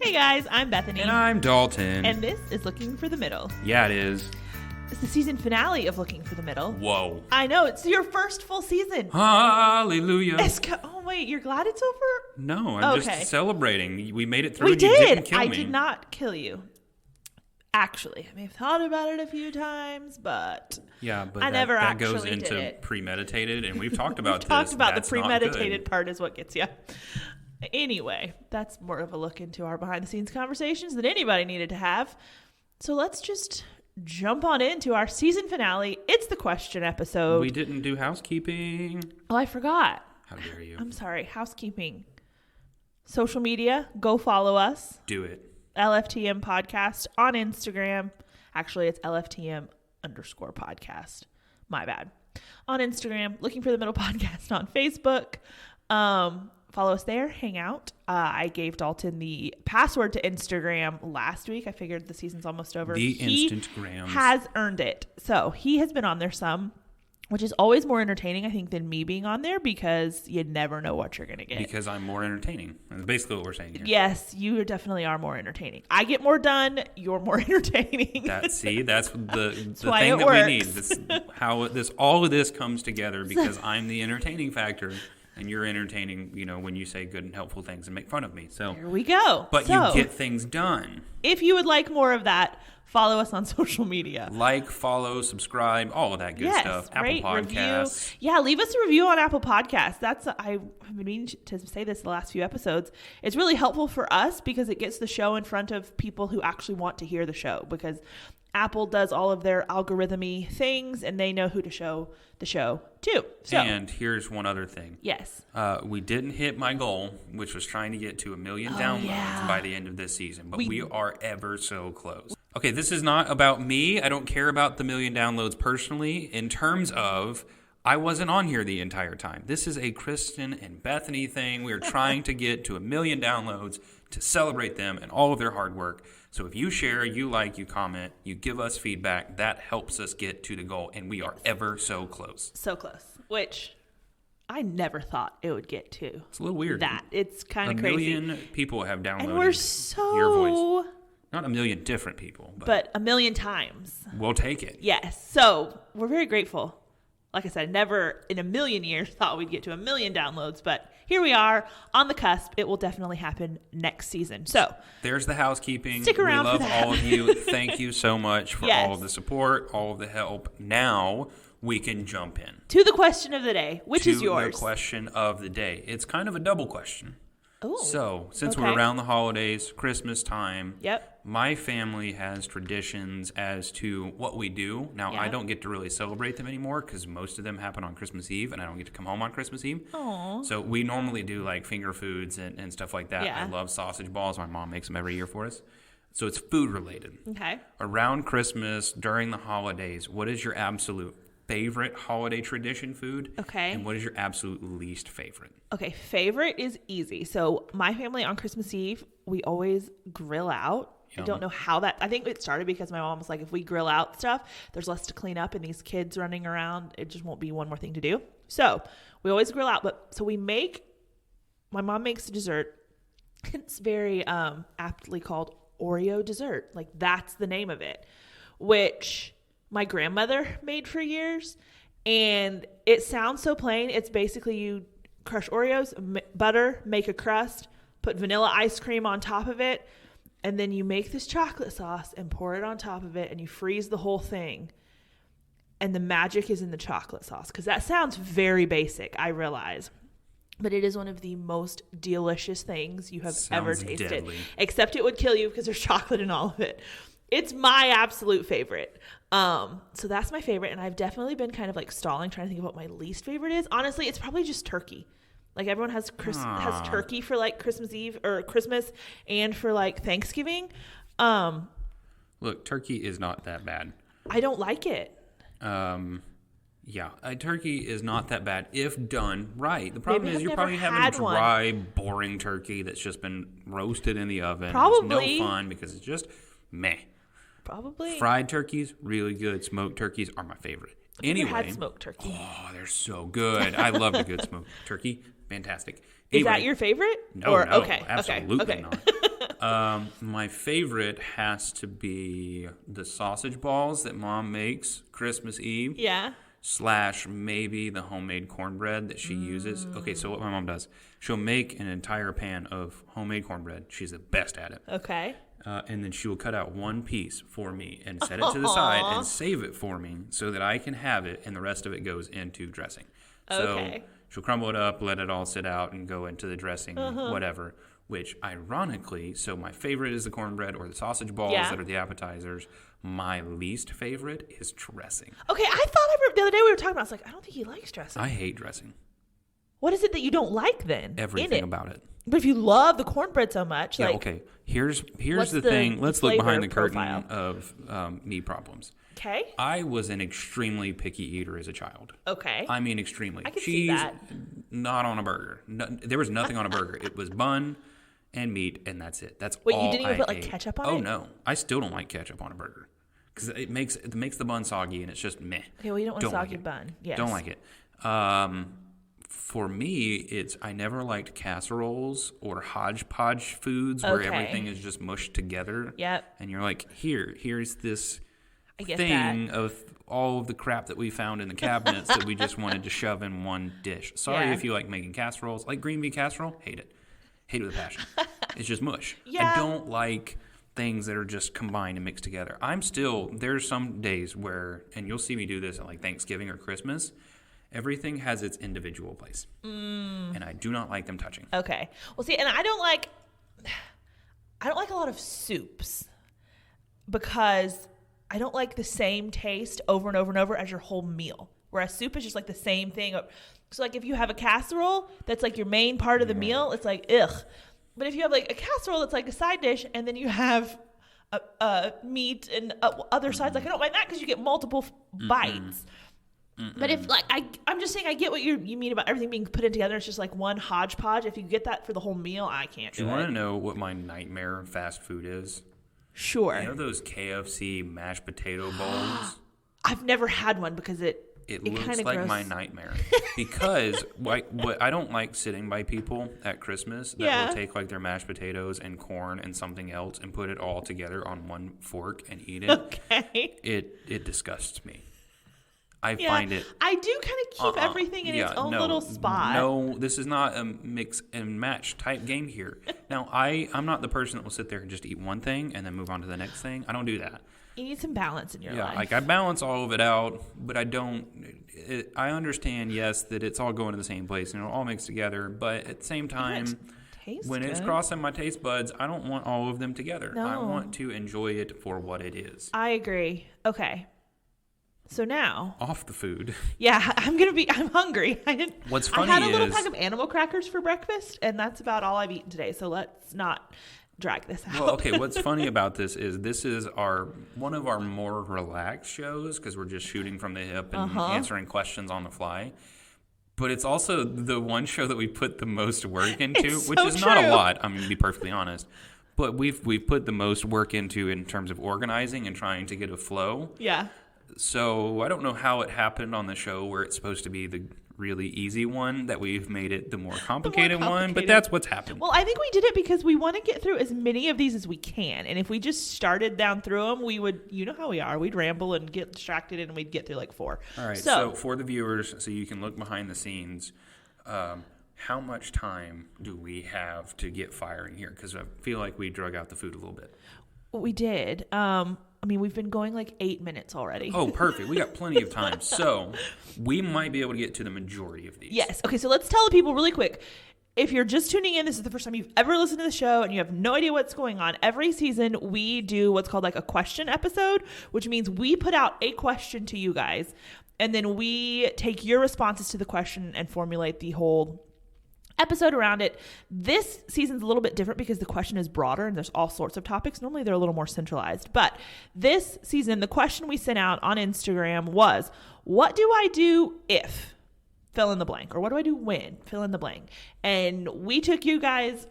Hey guys, I'm Bethany. And I'm Dalton. And this is Looking for the Middle. Yeah, it is. It's the season finale of Looking for the Middle. Whoa. I know, it's your first full season. Hallelujah. Oh wait, you're glad it's over? No, I'm just celebrating. We made it through. We and you did. didn't kill me. I did not kill you. Actually, I may have thought about it a few times, but I never that actually goes into did it. Premeditated, and we've talked about Talked about That's the premeditated not part is what gets you. Anyway, that's more of a look into our behind-the-scenes conversations than anybody needed to have. So let's just jump on into our season finale. It's the question episode. We didn't do housekeeping. Oh, I forgot. How dare you? I'm sorry. Housekeeping. Social media. Go follow us. Do it. LFTM podcast on Instagram. Actually, it's LFTM_podcast. My bad. On Instagram. Looking for the Middle podcast on Facebook. Follow us there. Hang out. I gave Dalton the password to Instagram last week. I figured the season's almost over. He has earned it. So he has been on there some, which is always more entertaining, I think, than me being on there because you never know what you're going to get. Because I'm more entertaining. That's basically what we're saying here. Yes, you definitely are more entertaining. I get more done. You're more entertaining. That's the thing that works. we need. All of this comes together because I'm the entertaining factor. And you're entertaining, when you say good and helpful things and make fun of me. So there we go. But you get things done. If you would like more of that, follow us on social media. Like, follow, subscribe, all of that good stuff. Apple Podcasts. Review. Yeah, leave us a review on Apple Podcasts. I've been meaning to say this the last few episodes. It's really helpful for us because it gets the show in front of people who actually want to hear the show because Apple does all of their algorithm-y things, and they know who to show the show to. So, and here's one other thing. Yes. We didn't hit my goal, which was trying to get to 1 million downloads by the end of this season, but we are ever so close. Okay, this is not about me. I don't care about the 1 million downloads personally. In terms of, I wasn't on here the entire time. This is a Kristen and Bethany thing. We are trying to get to 1 million downloads to celebrate them and all of their hard work. So if you share, you like, you comment, you give us feedback, that helps us get to the goal, and we are ever so close. So close, which I never thought it would get to. It's a little weird. It's kind of crazy. 1 million people have downloaded and we're your voice. Not 1 million different people. But 1 million times. We'll take it. Yes. So we're very grateful. Like I said, never in a million years thought we'd get to 1 million downloads, but here we are on the cusp. It will definitely happen next season. So there's the housekeeping. Stick around. We love for that. all of you. Thank you so much for all of the support, all of the help. Now we can jump in to the question of the day, which is yours. To the question of the day. It's kind of a double question. Ooh, so, since we're around the holidays, Christmas time, my family has traditions as to what we do. Now, I don't get to really celebrate them anymore because most of them happen on Christmas Eve, and I don't get to come home on Christmas Eve. Aww. So, we normally do, like, finger foods and stuff like that. Yeah. I love sausage balls. My mom makes them every year for us. So, it's food-related. Okay. Around Christmas, during the holidays, what is your absolute favorite holiday tradition food? Okay. And what is your absolute least favorite? Okay, favorite is easy. So my family on Christmas Eve, we always grill out. Yum. I don't know how I think it started because my mom was like, if we grill out stuff, there's less to clean up and these kids running around, it just won't be one more thing to do. So we always grill out. My mom makes a dessert. It's very aptly called Oreo dessert. Like that's the name of it, which my grandmother made for years, and it sounds so plain. It's basically you crush Oreos, butter, make a crust, put vanilla ice cream on top of it, and then you make this chocolate sauce and pour it on top of it, and you freeze the whole thing. And the magic is in the chocolate sauce, because that sounds very basic, I realize. But it is one of the most delicious things you have ever tasted. Deadly. Except it would kill you because there's chocolate in all of it. It's my absolute favorite. So that's my favorite. And I've definitely been kind of like stalling, trying to think of what my least favorite is. Honestly, it's probably just turkey. Like everyone has turkey for like Christmas Eve or Christmas and for like Thanksgiving. Look, turkey is not that bad. I don't like it. Yeah, a turkey is not that bad if done right. The problem is you're probably having dry, boring turkey that's just been roasted in the oven. Probably. It's no fun because it's just meh. Probably. Fried turkeys, really good. Smoked turkeys are my favorite. Anyway, had smoked turkey. Oh, they're so good. I love a good smoked turkey. Fantastic. Is that your favorite? No, okay, absolutely not. My favorite has to be the sausage balls that Mom makes Christmas Eve. Yeah. / maybe the homemade cornbread that she uses. Okay, so what my mom does, she'll make an entire pan of homemade cornbread. She's the best at it. Okay. And then she will cut out one piece for me and set it to the side and save it for me so that I can have it, and the rest of it goes into dressing. So she'll crumble it up, let it all sit out, and go into the dressing, whatever. Which, ironically, so my favorite is the cornbread or the sausage balls that are the appetizers. My least favorite is dressing. Okay, I thought the other day we were talking about, I was like, I don't think he likes dressing. I hate dressing. What is it that you don't like then? Everything about it. But if you love the cornbread so much, okay. Here's the thing. Let's look behind the curtain of me problems. Okay. I was an extremely picky eater as a child. Okay. I mean, extremely. I can see that. Not on a burger. No, there was nothing on a burger. It was bun and meat, and that's it. That's all I ate. Wait, you didn't even put ketchup on it? Oh no, I still don't like ketchup on a burger because it makes the bun soggy, and it's just meh. Okay, well you don't want a soggy bun. Yes. Don't like it. For me, I never liked casseroles or hodgepodge foods where everything is just mushed together. Yep. And you're like, here's this thing of all of the crap that we found in the cabinets that we just wanted to shove in one dish. Sorry if you like making casseroles. Like green bean casserole, hate it. Hate it with a passion. It's just mush. Yeah. I don't like things that are just combined and mixed together. There's some days where, and you'll see me do this at like Thanksgiving or Christmas, everything has its individual place. And I do not like them touching. Okay. Well, see, and I don't like a lot of soups because I don't like the same taste over and over and over as your whole meal. Whereas soup is just like the same thing. So like if you have a casserole that's like your main part of the meal, it's like, ugh. But if you have like a casserole that's like a side dish and then you have meat and other sides, like I don't mind that because you get multiple bites. But if like I'm just saying I get what you mean about everything being put in together. It's just like one hodgepodge. If you get that for the whole meal, I can't do it. Do you want to know what my nightmare fast food is? Sure. You know those KFC mashed potato bowls? I've never had one because it looks like my nightmare. Because what I don't like sitting by people at Christmas that will take like their mashed potatoes and corn and something else and put it all together on one fork and eat it. Okay. It disgusts me. I find it. I do kind of keep everything in its own little spot. No, this is not a mix and match type game here. Now, I'm not the person that will sit there and just eat one thing and then move on to the next thing. I don't do that. You need some balance in your life. Yeah, like I balance all of it out, but I don't. I understand, yes, that it's all going to the same place and it'll all mix together, but at the same time, when it's crossing my taste buds, I don't want all of them together. No. I want to enjoy it for what it is. I agree. Okay. So now off the food. Yeah, I'm hungry. What's funny I had a little pack of animal crackers for breakfast, and that's about all I've eaten today. So let's not drag this out. Well, okay. What's funny about this is one of our more relaxed shows because we're just shooting from the hip and answering questions on the fly. But it's also the one show that we put the most work into, which is not a lot. I'm going to be perfectly honest. But we've put the most work into in terms of organizing and trying to get a flow. Yeah. So I don't know how it happened on the show where it's supposed to be the really easy one that we've made it the more complicated one, but that's what's happened. Well, I think we did it because we want to get through as many of these as we can. And if we just started down through them, we would, you know how we are, we'd ramble and get distracted and we'd get through like 4. All right. So for the viewers, so you can look behind the scenes, how much time do we have to get firing here? Because I feel like we drug out the food a little bit. We did. We've been going like 8 minutes already. Oh, perfect. We got plenty of time. So we might be able to get to the majority of these. Yes. Okay, so let's tell the people really quick. If you're just tuning in, this is the first time you've ever listened to the show and you have no idea what's going on. Every season, we do what's called like a question episode, which means we put out a question to you guys, and then we take your responses to the question and formulate the whole episode around it. This season's a little bit different because the question is broader and there's all sorts of topics. Normally they're a little more centralized, but this season the question we sent out on Instagram was, what do I do if fill in the blank, or what do I do when fill in the blank? And we took you guys,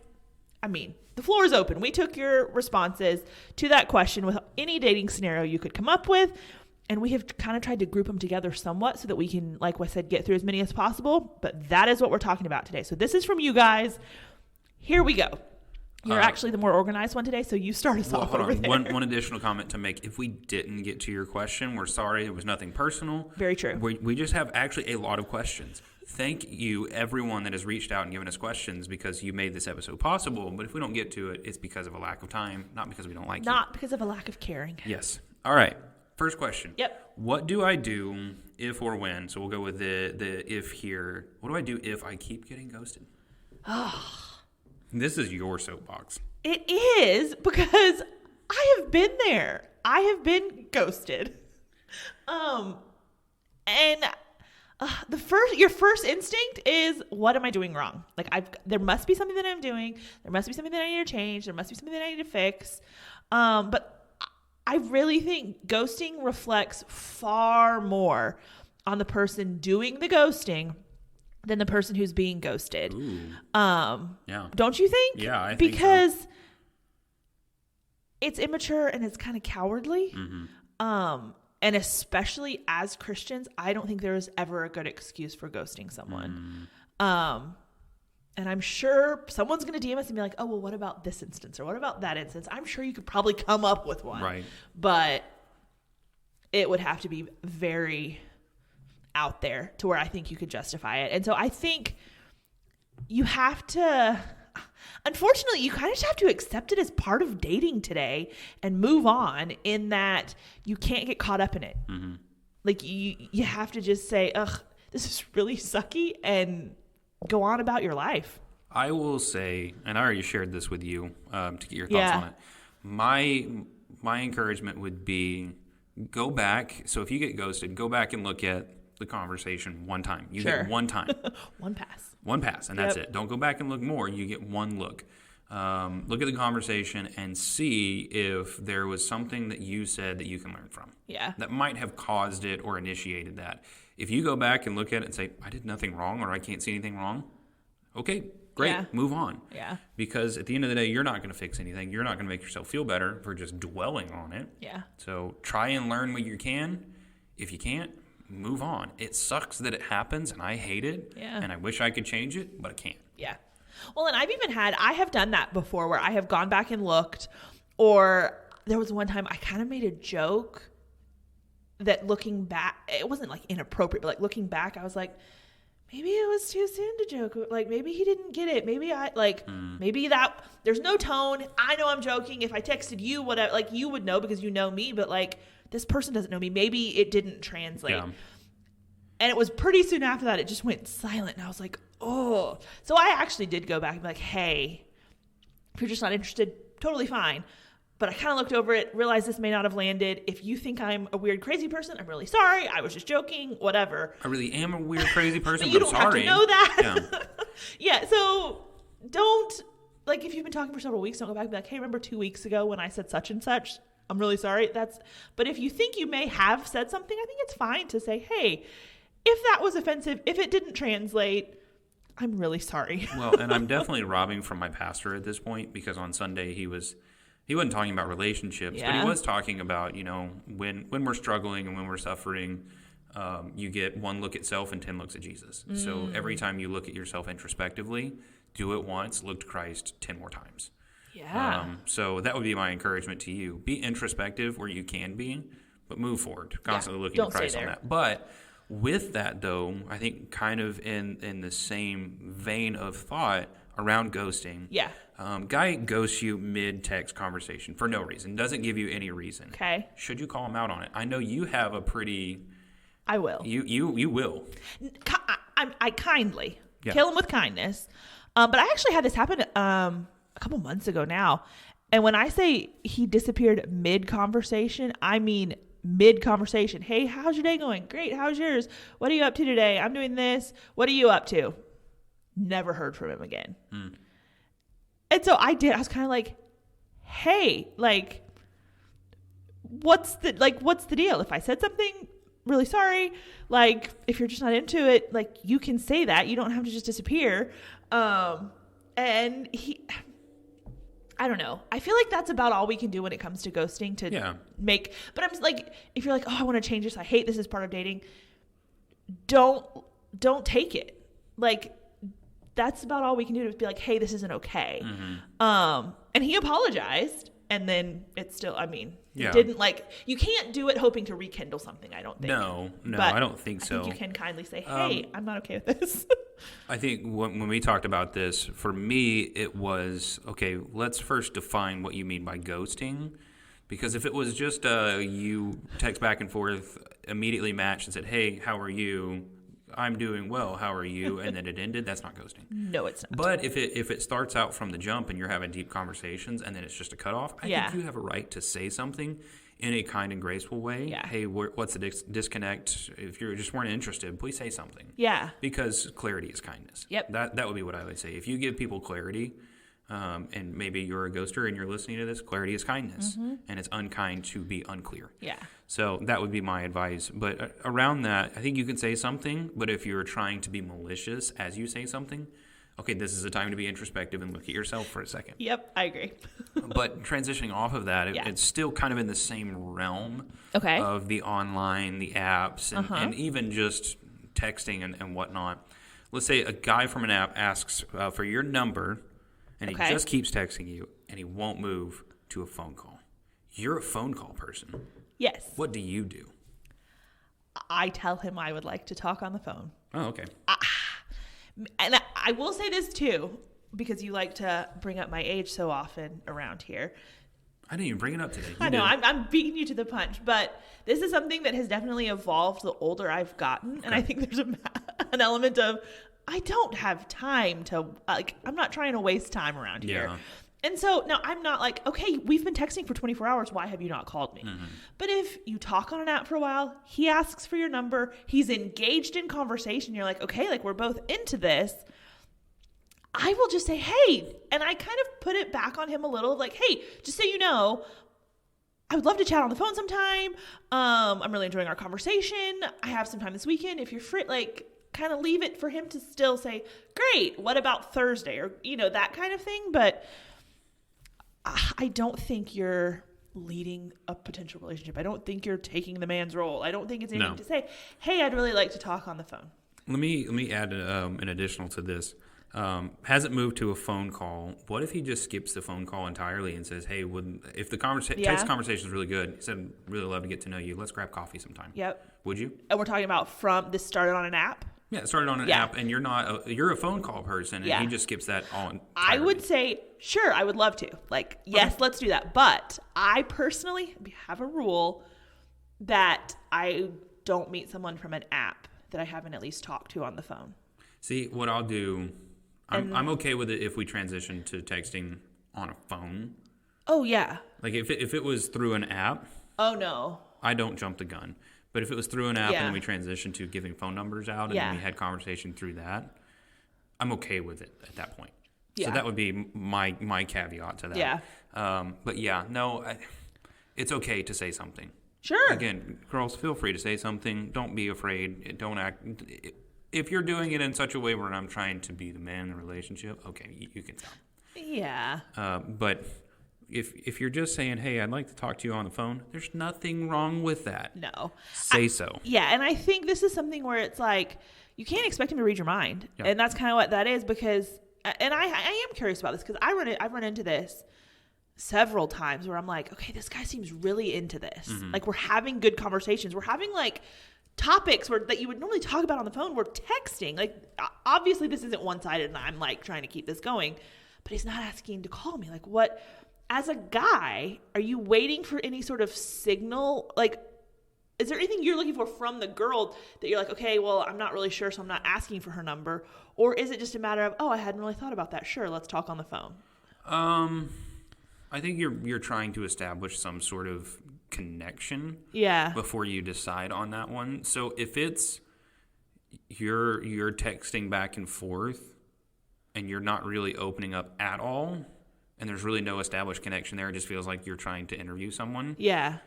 the floor is open. We took your responses to that question with any dating scenario you could come up with, And we have kind of tried to group them together somewhat so that we can, like I said, get through as many as possible. But that is what we're talking about today. So this is from you guys. Here we go. You're actually the more organized one today, so you start us off over there. One additional comment to make. If we didn't get to your question, we're sorry. It was nothing personal. Very true. We just have actually a lot of questions. Thank you, everyone that has reached out and given us questions, because you made this episode possible. But if we don't get to it, it's because of a lack of time, not because we don't like you. Not because of a lack of caring. Yes. All right. First question. Yep. What do I do if or when? So we'll go with the if here. What do I do if I keep getting ghosted? Oh. This is your soapbox. It is, because I have been there. I have been ghosted. And your first instinct is, what am I doing wrong? Like, there must be something that I'm doing. There must be something that I need to change. There must be something that I need to fix. But I really think ghosting reflects far more on the person doing the ghosting than the person who's being ghosted. Ooh. Yeah. Don't you think? Yeah, I think because it's immature and it's kind of cowardly. Mm-hmm. And especially as Christians, I don't think there is ever a good excuse for ghosting someone. And I'm sure someone's going to DM us and be like, oh, well, what about this instance? Or what about that instance? I'm sure you could probably come up with one. Right. But it would have to be very out there to where I think you could justify it. And so I think you have to, unfortunately, you kind of just have to accept it as part of dating today and move on, in that you can't get caught up in it. Mm-hmm. Like you have to just say, ugh, this is really sucky, and go on about your life. I will say, and I already shared this with you to get your thoughts on it. My encouragement would be, go back. So if you get ghosted, go back and look at the conversation one time. You get one time. One pass. One pass, and that's it. Don't go back and look more. You get one look. Look at the conversation and see if there was something that you said that you can learn from. Yeah. That might have caused it or initiated that. If you go back and look at it and say, I did nothing wrong, or I can't see anything wrong, okay, great, move on. Yeah. Because at the end of the day, you're not going to fix anything. You're not going to make yourself feel better for just dwelling on it. Yeah. So try and learn what you can. If you can't, move on. It sucks that it happens, and I hate it. Yeah. And I wish I could change it, but I can't. Yeah. Well, and I have done that before, where I have gone back and looked, or there was one time I kind of made a joke that, looking back, it wasn't like inappropriate, but like looking back, I was like, maybe it was too soon to joke. Like, maybe he didn't get it. Maybe maybe that, there's no tone. I know I'm joking. If I texted you, whatever, like, you would know because you know me, but like, this person doesn't know me. Maybe it didn't translate. Yeah. And it was pretty soon after that, it just went silent. And I was like, oh. So I actually did go back and be like, hey, if you're just not interested, totally fine. But I kind of looked over it, realized this may not have landed. If you think I'm a weird, crazy person, I'm really sorry. I was just joking, whatever. I really am a weird, crazy person, but you don't have to know that. Yeah. Yeah, so don't, like, if you've been talking for several weeks, don't go back and be like, hey, remember 2 weeks ago when I said such and such? I'm really sorry. But if you think you may have said something, I think it's fine to say, hey, if that was offensive, if it didn't translate, I'm really sorry. Well, and I'm definitely robbing from my pastor at this point, because on Sunday he wasn't talking about relationships, but he was talking about, when we're struggling and when we're suffering, you get one look at self and 10 looks at Jesus. So every time you look at yourself introspectively, do it once, look to Christ 10 more times. Yeah. So that would be my encouragement to you. Be introspective where you can be, but move forward. Constantly looking to Christ on that. But with that, though, I think kind of in the same vein of thought around ghosting. Yeah. Guy ghosts you mid-text conversation for no reason. Doesn't give you any reason. Okay. Should you call him out on it? I know you have a pretty... I will. You will. I kindly. Kill him with kindness. But I actually had this happen a couple months ago now. And when I say he disappeared mid-conversation, I mean mid-conversation. Hey, how's your day going? Great. How's yours? What are you up to today? I'm doing this. What are you up to? Never heard from him again. And so I was kind of like, hey, like, what's the deal? If I said something, really sorry. Like, if you're just not into it, like, you can say that. You don't have to just disappear. And I don't know. I feel like that's about all we can do when it comes to ghosting make. But I'm like, if you're like, oh, I want to change this. I hate this as part of dating. Don't take it. Like, that's about all we can do to be like, hey, this isn't okay. Mm-hmm. And he apologized. And then it's still, I mean, it didn't like, you can't do it hoping to rekindle something, I don't think. No, I don't think so. I think you can kindly say, hey, I'm not okay with this. I think when we talked about this, for me, it was, okay, let's first define what you mean by ghosting. Because if it was just you text back and forth, immediately matched and said, hey, how are you? I'm doing well. How are you? And then it ended. That's not ghosting. No, it's not. But if it starts out from the jump and you're having deep conversations and then it's just a cutoff, I think you have a right to say something in a kind and graceful way. Yeah. Hey, what's the disconnect? If you just weren't interested, please say something. Yeah. Because clarity is kindness. Yep. That would be what I would say. If you give people clarity, and maybe you're a ghoster and you're listening to this, clarity is kindness. Mm-hmm. And it's unkind to be unclear. Yeah. So that would be my advice. But around that, I think you can say something, but if you're trying to be malicious as you say something, okay, this is a time to be introspective and look at yourself for a second. Yep, I agree. But transitioning off of that, it's still kind of in the same realm of the online, the apps, and even just texting and whatnot. Let's say a guy from an app asks for your number, and he just keeps texting you, and he won't move to a phone call. You're a phone call person. Yes. What do you do? I tell him I would like to talk on the phone. Oh, okay. And I will say this, too, because you like to bring up my age so often around here. I didn't even bring it up today. I know. I'm beating you to the punch. But this is something that has definitely evolved the older I've gotten. Okay. And I think there's an element of, I don't have time to, I'm not trying to waste time around here. And so now I'm not like, okay, we've been texting for 24 hours. Why have you not called me? Mm-hmm. But if you talk on an app for a while, he asks for your number, he's engaged in conversation. You're like, okay, like we're both into this. I will just say, hey, and I kind of put it back on him a little like, hey, just so you know, I would love to chat on the phone sometime. I'm really enjoying our conversation. I have some time this weekend. If you're free, like kind of leave it for him to still say, great, what about Thursday? Or, that kind of thing. But I don't think you're leading a potential relationship. I don't think you're taking the man's role. I don't think it's anything to say, hey, I'd really like to talk on the phone. Let me add an additional to this. Hasn't moved to a phone call. What if he just skips the phone call entirely and says, hey, if the text conversation is really good, he said, really love to get to know you. Let's grab coffee sometime. Yep. Would you? And we're talking about from this started on an app? Yeah, it started on an app, and you're a phone call person, and he just skips that all entirely. I would say, sure, I would love to. Like, yes, let's do that. But I personally have a rule that I don't meet someone from an app that I haven't at least talked to on the phone. See, what I'll do, I'm okay with it if we transition to texting on a phone. Oh, yeah. Like, if it was through an app. Oh, no. I don't jump the gun. But if it was through an app and we transitioned to giving phone numbers out and then we had conversation through that, I'm okay with it at that point. Yeah. So that would be my caveat to that. Yeah. But it's okay to say something. Sure. Again, girls, feel free to say something. Don't be afraid. Don't act. If you're doing it in such a way where I'm trying to be the man in the relationship, okay, you can tell. Yeah. But if you're just saying, hey, I'd like to talk to you on the phone, there's nothing wrong with that. No. Say so. Yeah, and I think this is something where it's like, you can't expect him to read your mind. Yeah. And that's kind of what that is because, and I am curious about this because I've run into this several times where I'm like, okay, this guy seems really into this. Mm-hmm. Like we're having good conversations. We're having like topics that you would normally talk about on the phone. We're texting. Like obviously this isn't one-sided and I'm like trying to keep this going, but he's not asking to call me. Like what? As a guy, are you waiting for any sort of signal? Like, is there anything you're looking for from the girl that you're like, okay, well, I'm not really sure, so I'm not asking for her number? Or is it just a matter of, oh, I hadn't really thought about that. Sure, let's talk on the phone. I think you're trying to establish some sort of connection before you decide on that one. So if it's you're texting back and forth and you're not really opening up at all, and there's really no established connection there, it just feels like you're trying to interview someone. Yeah.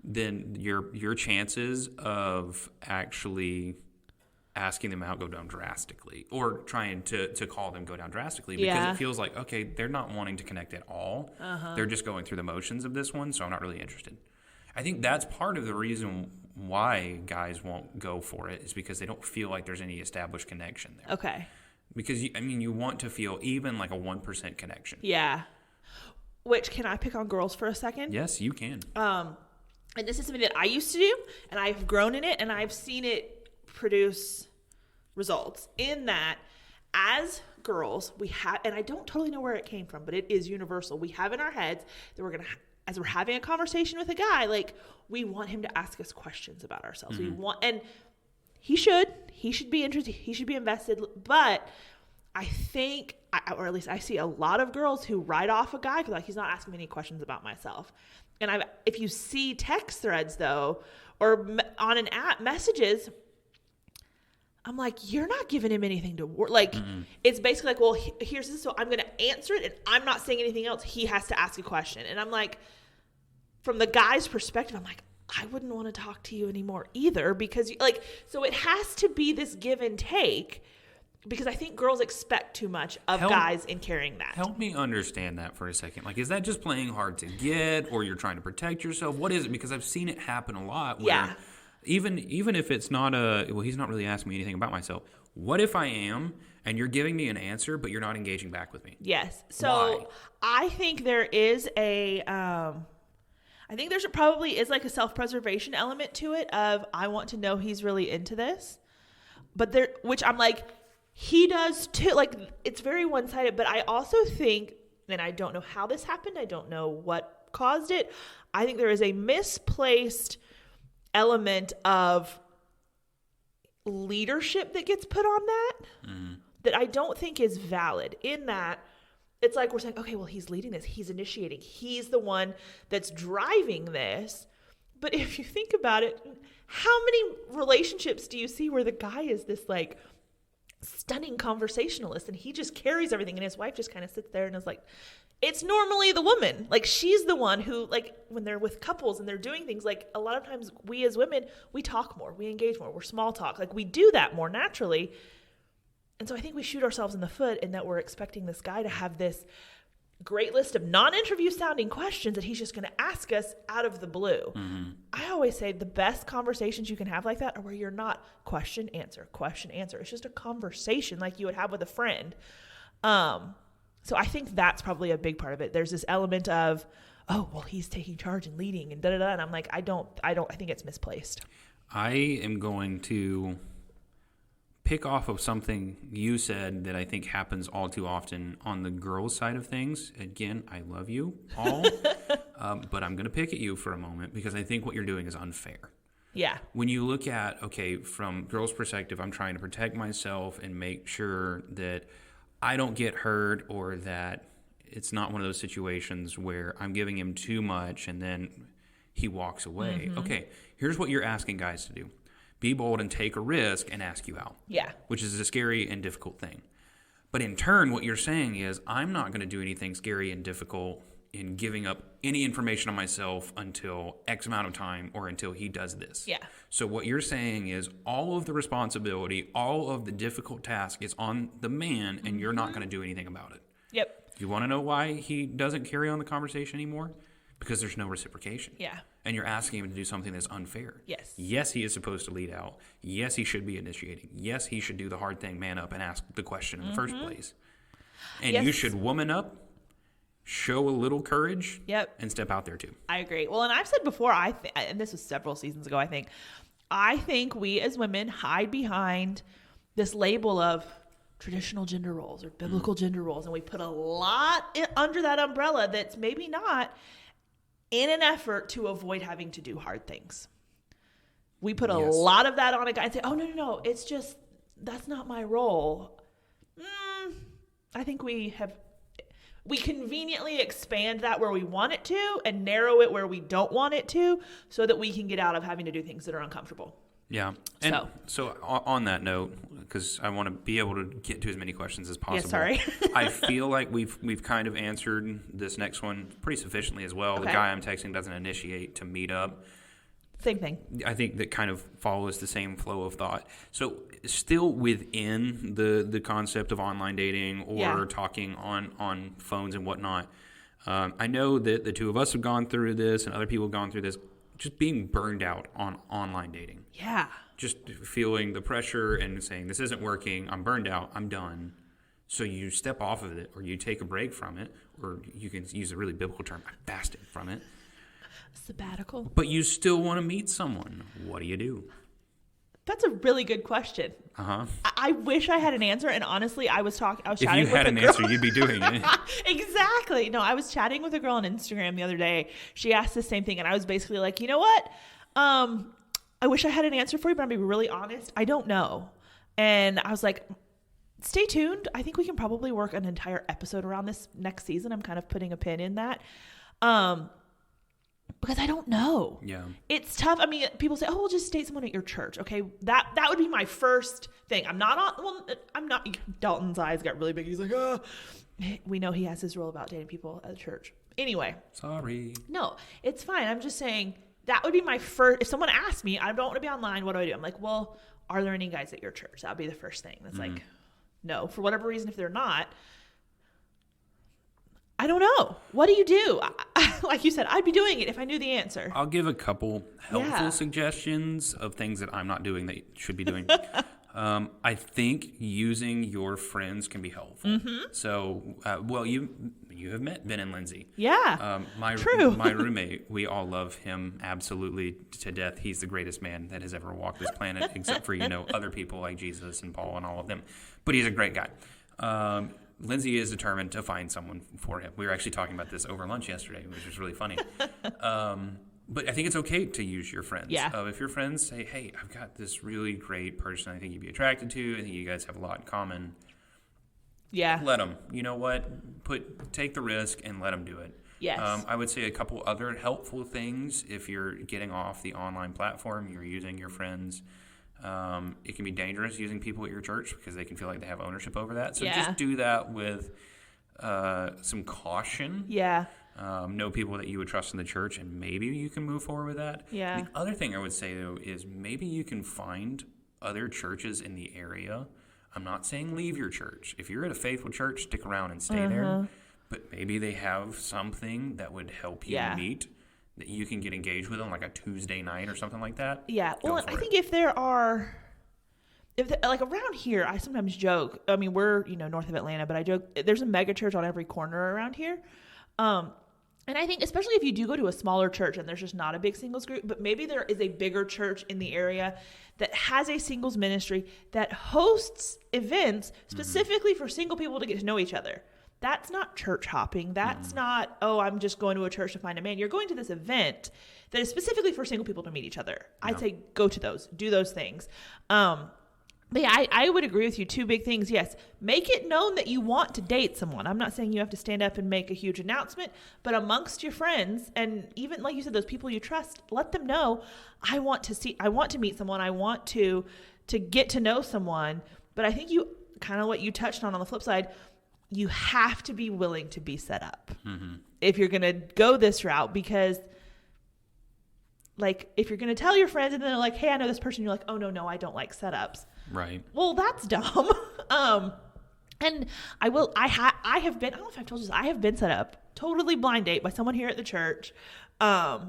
Then your chances of actually asking them out go down drastically, or trying to call them go down drastically, because it feels like, okay, they're not wanting to connect at all. They're just going through the motions of this one, so I'm not really interested. I think that's part of the reason why guys won't go for it, is because they don't feel like there's any established connection there. Okay. Because, you want to feel even like a 1% connection. Yeah. Which, can I pick on girls for a second? Yes, you can. And this is something that I used to do, and I've grown in it, and I've seen it produce results in that as girls, we have, and I don't totally know where it came from, but it is universal. We have in our heads that we're going to, as we're having a conversation with a guy, like, we want him to ask us questions about ourselves. We want, and he should be interested. He should be invested. But I think, or at least I see a lot of girls who write off a guy because, like, he's not asking me any questions about myself. And if you see text threads, though, or on an app messages, I'm like, you're not giving him anything to work. Like, it's basically like, well, here's this, so I'm going to answer it, and I'm not saying anything else. He has to ask a question. And I'm like, from the guy's perspective, I'm like, I wouldn't want to talk to you anymore either, because, like, so it has to be this give and take, because I think girls expect too much of guys in carrying that. Help me understand that for a second. Like, is that just playing hard to get, or you're trying to protect yourself? What is it? Because I've seen it happen a lot where even if it's not he's not really asking me anything about myself. What if I am, and you're giving me an answer, but you're not engaging back with me? Yes. So why? I think there is I think there's probably is like a self-preservation element to it of, I want to know he's really into this. But which I'm like, he does too. Like, it's very one-sided, but I also think, and I don't know how this happened, I don't know what caused it, I think there is a misplaced element of leadership that gets put on that I don't think is valid, in that it's like we're saying, okay, well, he's leading this, he's initiating, he's the one that's driving this. But if you think about it, how many relationships do you see where the guy is this, like, stunning conversationalist, and he just carries everything, and his wife just kind of sits there and is like, it's normally the woman. Like, she's the one who, like, when they're with couples and they're doing things, like, a lot of times we as women, we talk more, we engage more, we're small talk. Like, we do that more naturally. And so I think we shoot ourselves in the foot in that we're expecting this guy to have this great list of non-interview sounding questions that he's just going to ask us out of the blue. I always say the best conversations you can have like that are where you're not question, answer. It's just a conversation like you would have with a friend. So I think that's probably a big part of it. There's this element of, oh, well, he's taking charge and leading and da-da-da. And I'm like, I think it's misplaced. I am going to pick off of something you said that I think happens all too often on the girls' side of things. Again, I love you all, but I'm going to pick at you for a moment, because I think what you're doing is unfair. Yeah. When you look at, okay, from girls' perspective, I'm trying to protect myself and make sure that I don't get hurt, or that it's not one of those situations where I'm giving him too much and then he walks away. Okay, here's what you're asking guys to do. Be bold and take a risk and ask you out. Yeah. Which is a scary and difficult thing. But in turn, what you're saying is, I'm not going to do anything scary and difficult in giving up any information on myself until X amount of time, or until he does this. Yeah. So what you're saying is, all of the responsibility, all of the difficult task is on the man, and you're not going to do anything about it. Yep. You want to know why he doesn't carry on the conversation anymore? Because there's no reciprocation. Yeah. And you're asking him to do something that's unfair. Yes. Yes, he is supposed to lead out. Yes, he should be initiating. Yes, he should do the hard thing, man up, and ask the question in the first place. And you should woman up, show a little courage, and step out there too. I agree. Well, and I've said before, and this was several seasons ago, I think we as women hide behind this label of traditional gender roles or biblical gender roles, and we put a lot under that umbrella that's maybe not, in an effort to avoid having to do hard things. We put a lot of that on a guy and say, oh, no, it's just, that's not my role. I think we conveniently expand that where we want it to and narrow it where we don't want it to, so that we can get out of having to do things that are uncomfortable. Yeah. And so on that note, because I want to be able to get to as many questions as possible. Yeah, sorry. I feel like we've kind of answered this next one pretty sufficiently as well. Okay. The guy I'm texting doesn't initiate to meet up. Same thing. I think that kind of follows the same flow of thought. So still within the concept of online dating or talking on phones and whatnot, I know that the two of us have gone through this and other people have gone through this, just being burned out on online dating. Yeah. Just feeling the pressure and saying, this isn't working, I'm burned out, I'm done. So you step off of it, or you take a break from it, or you can use a really biblical term, I fasted from it. Sabbatical. But you still want to meet someone. What do you do? That's a really good question. Uh-huh. I wish I had an answer, and honestly, I was chatting with a girl. If you had an answer, you'd be doing it. Exactly. No, I was chatting with a girl on Instagram the other day. She asked the same thing, and I was basically like, you know what? I wish I had an answer for you, but I'm going to be really honest. I don't know. And I was like, stay tuned. I think we can probably work an entire episode around this next season. I'm kind of putting a pin in that. Because I don't know. Yeah. It's tough. I mean, people say, oh, we'll just date someone at your church. Okay. That would be my first thing. I'm not. Dalton's eyes got really big. He's like, oh. We know he has his rule about dating people at the church. Anyway. Sorry. No, it's fine. I'm just saying that would be my first. If someone asked me, I don't want to be online, what do I do? I'm like, well, are there any guys at your church? That would be the first thing. That's like, no. For whatever reason, if they're not, I don't know. What do you do? Like you said, I'd be doing it if I knew the answer. I'll give a couple helpful suggestions of things that I'm not doing that you should be doing. I think using your friends can be helpful. Mm-hmm. So, you have met Ben and Lindsay. Yeah, True. My roommate, we all love him absolutely to death. He's the greatest man that has ever walked this planet, except for, other people like Jesus and Paul and all of them. But he's a great guy. Lindsay is determined to find someone for him. We were actually talking about this over lunch yesterday, which was really funny. But I think it's okay to use your friends. Yeah. If your friends say, hey, I've got this really great person I think you'd be attracted to. I think you guys have a lot in common. Yeah. Let them. You know what? Take the risk and let them do it. Yes. I would say a couple other helpful things if you're getting off the online platform, you're using your friends. It can be dangerous using people at your church because they can feel like they have ownership over that. So just do that with some caution. Yeah. Know people that you would trust in the church, and maybe you can move forward with that. Yeah. The other thing I would say, though, is maybe you can find other churches in the area. I'm not saying leave your church. If you're at a faithful church, stick around and stay there. But maybe they have something that would help you meet that you can get engaged with on like a Tuesday night or something like that. Yeah. Well, I think if around here, I sometimes joke. I mean, we're, north of Atlanta, but I joke there's a mega church on every corner around here. And I think especially if you do go to a smaller church and there's just not a big singles group, but maybe there is a bigger church in the area that has a singles ministry that hosts events specifically for single people to get to know each other. That's not church hopping. That's not, I'm just going to a church to find a man. You're going to this event that is specifically for single people to meet each other. Yeah. I'd say go to those, do those things. But yeah, I would agree with you. Two big things. Yes. Make it known that you want to date someone. I'm not saying you have to stand up and make a huge announcement, but amongst your friends and even like you said, those people you trust, let them know, I want to meet someone. I want to get to know someone. But I think you kind of what you touched on the flip side, you have to be willing to be set up if you're going to go this route, because like if you're going to tell your friends and then they're like, hey, I know this person. You're like, oh no, I don't like setups. Right. Well, that's dumb. And I have been, I don't know if I've told you this, I have been set up totally blind date by someone here at the church. The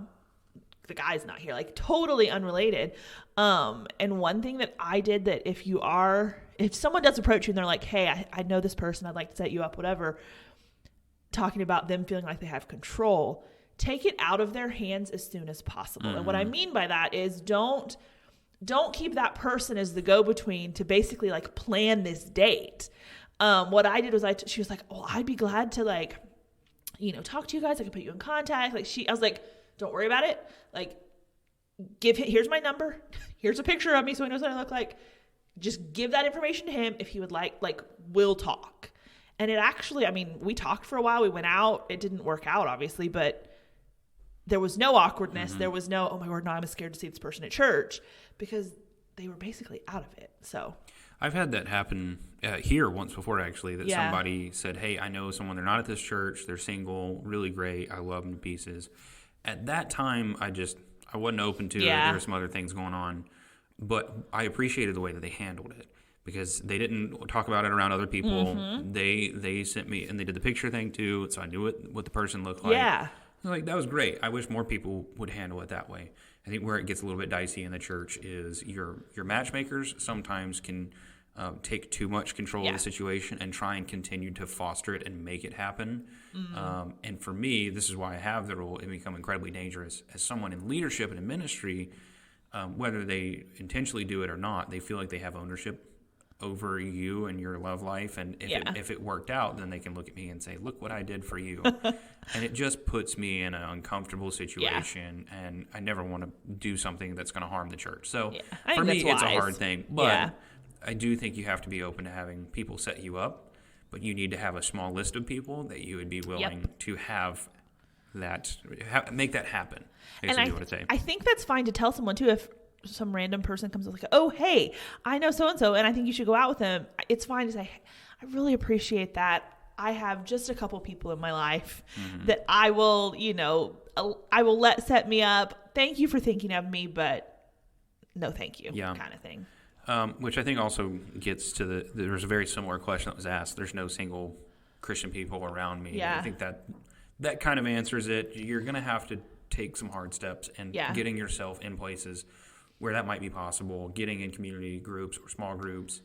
guy's not here, like totally unrelated. And one thing that I did that if someone does approach you and they're like, hey, I know this person, I'd like to set you up, whatever, talking about them feeling like they have control, take it out of their hands as soon as possible. And what I mean by that is don't keep that person as the go-between to basically like plan this date. What I did was she was like, oh, I'd be glad to like, talk to you guys. I can put you in contact. I was like, don't worry about it. Like here's my number. Here's a picture of me so he knows what I look like. Just give that information to him. If he would like we'll talk. And it actually, I mean, we talked for a while. We went out. It didn't work out obviously, but there was no awkwardness. There was no, oh my word, no, I'm scared to see this person at church, because they were basically out of it. So I've had that happen here once before, actually, that somebody said, hey, I know someone, they're not at this church, they're single, really great, I love them to pieces. At that time, I I wasn't open to it. There were some other things going on. But I appreciated the way that they handled it because they didn't talk about it around other people. Mm-hmm. They sent me, and they did the picture thing too, so I knew what the person looked like. Yeah. Like, that was great. I wish more people would handle it that way. I think where it gets a little bit dicey in the church is your matchmakers sometimes can take too much control of the situation and try and continue to foster it and make it happen. Mm-hmm. And for me, this is why I have the role. It become incredibly dangerous. As someone in leadership and in ministry, whether they intentionally do it or not, they feel like they have ownership over you and your love life, and if it worked out, then they can look at me and say, look what I did for you. And it just puts me in an uncomfortable situation, and I never want to do something that's going to harm the church. So for me, it's a hard thing, but I do think you have to be open to having people set you up, but you need to have a small list of people that you would be willing to have that make that happen. And I think that's fine to tell someone too if some random person comes like, oh, hey, I know so-and-so, and I think you should go out with them. It's fine to say, I really appreciate that. I have just a couple people in my life that I will, I will let set me up. Thank you for thinking of me, but no thank you kind of thing. Which I think also gets to there's a very similar question that was asked. There's no single Christian people around me. Yeah. I think that kind of answers it. You're going to have to take some hard steps and getting yourself in places where that might be possible, getting in community groups or small groups.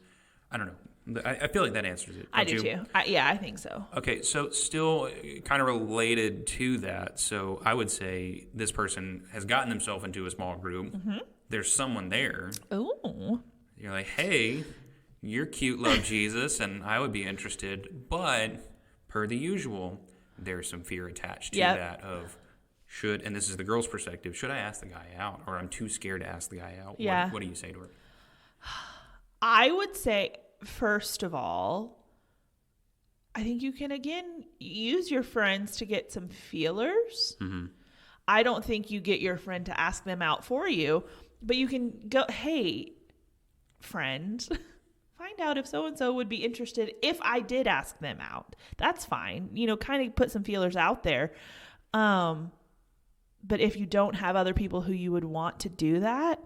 I don't know. I feel like that answers it. I do too. I think so. Okay, so still kind of related to that. So I would say this person has gotten themselves into a small group. Mm-hmm. There's someone there. Oh. You're like, hey, you're cute, love Jesus, and I would be interested. But per the usual, there's some fear attached to that of, and this is the girl's perspective, should I ask the guy out? Or I'm too scared to ask the guy out? Yeah. What do you say to her? I would say, first of all, I think you can, again, use your friends to get some feelers. Mm-hmm. I don't think you get your friend to ask them out for you, but you can go, hey, friend, find out if so-and-so would be interested if I did ask them out. That's fine. Kind of put some feelers out there. But if you don't have other people who you would want to do that,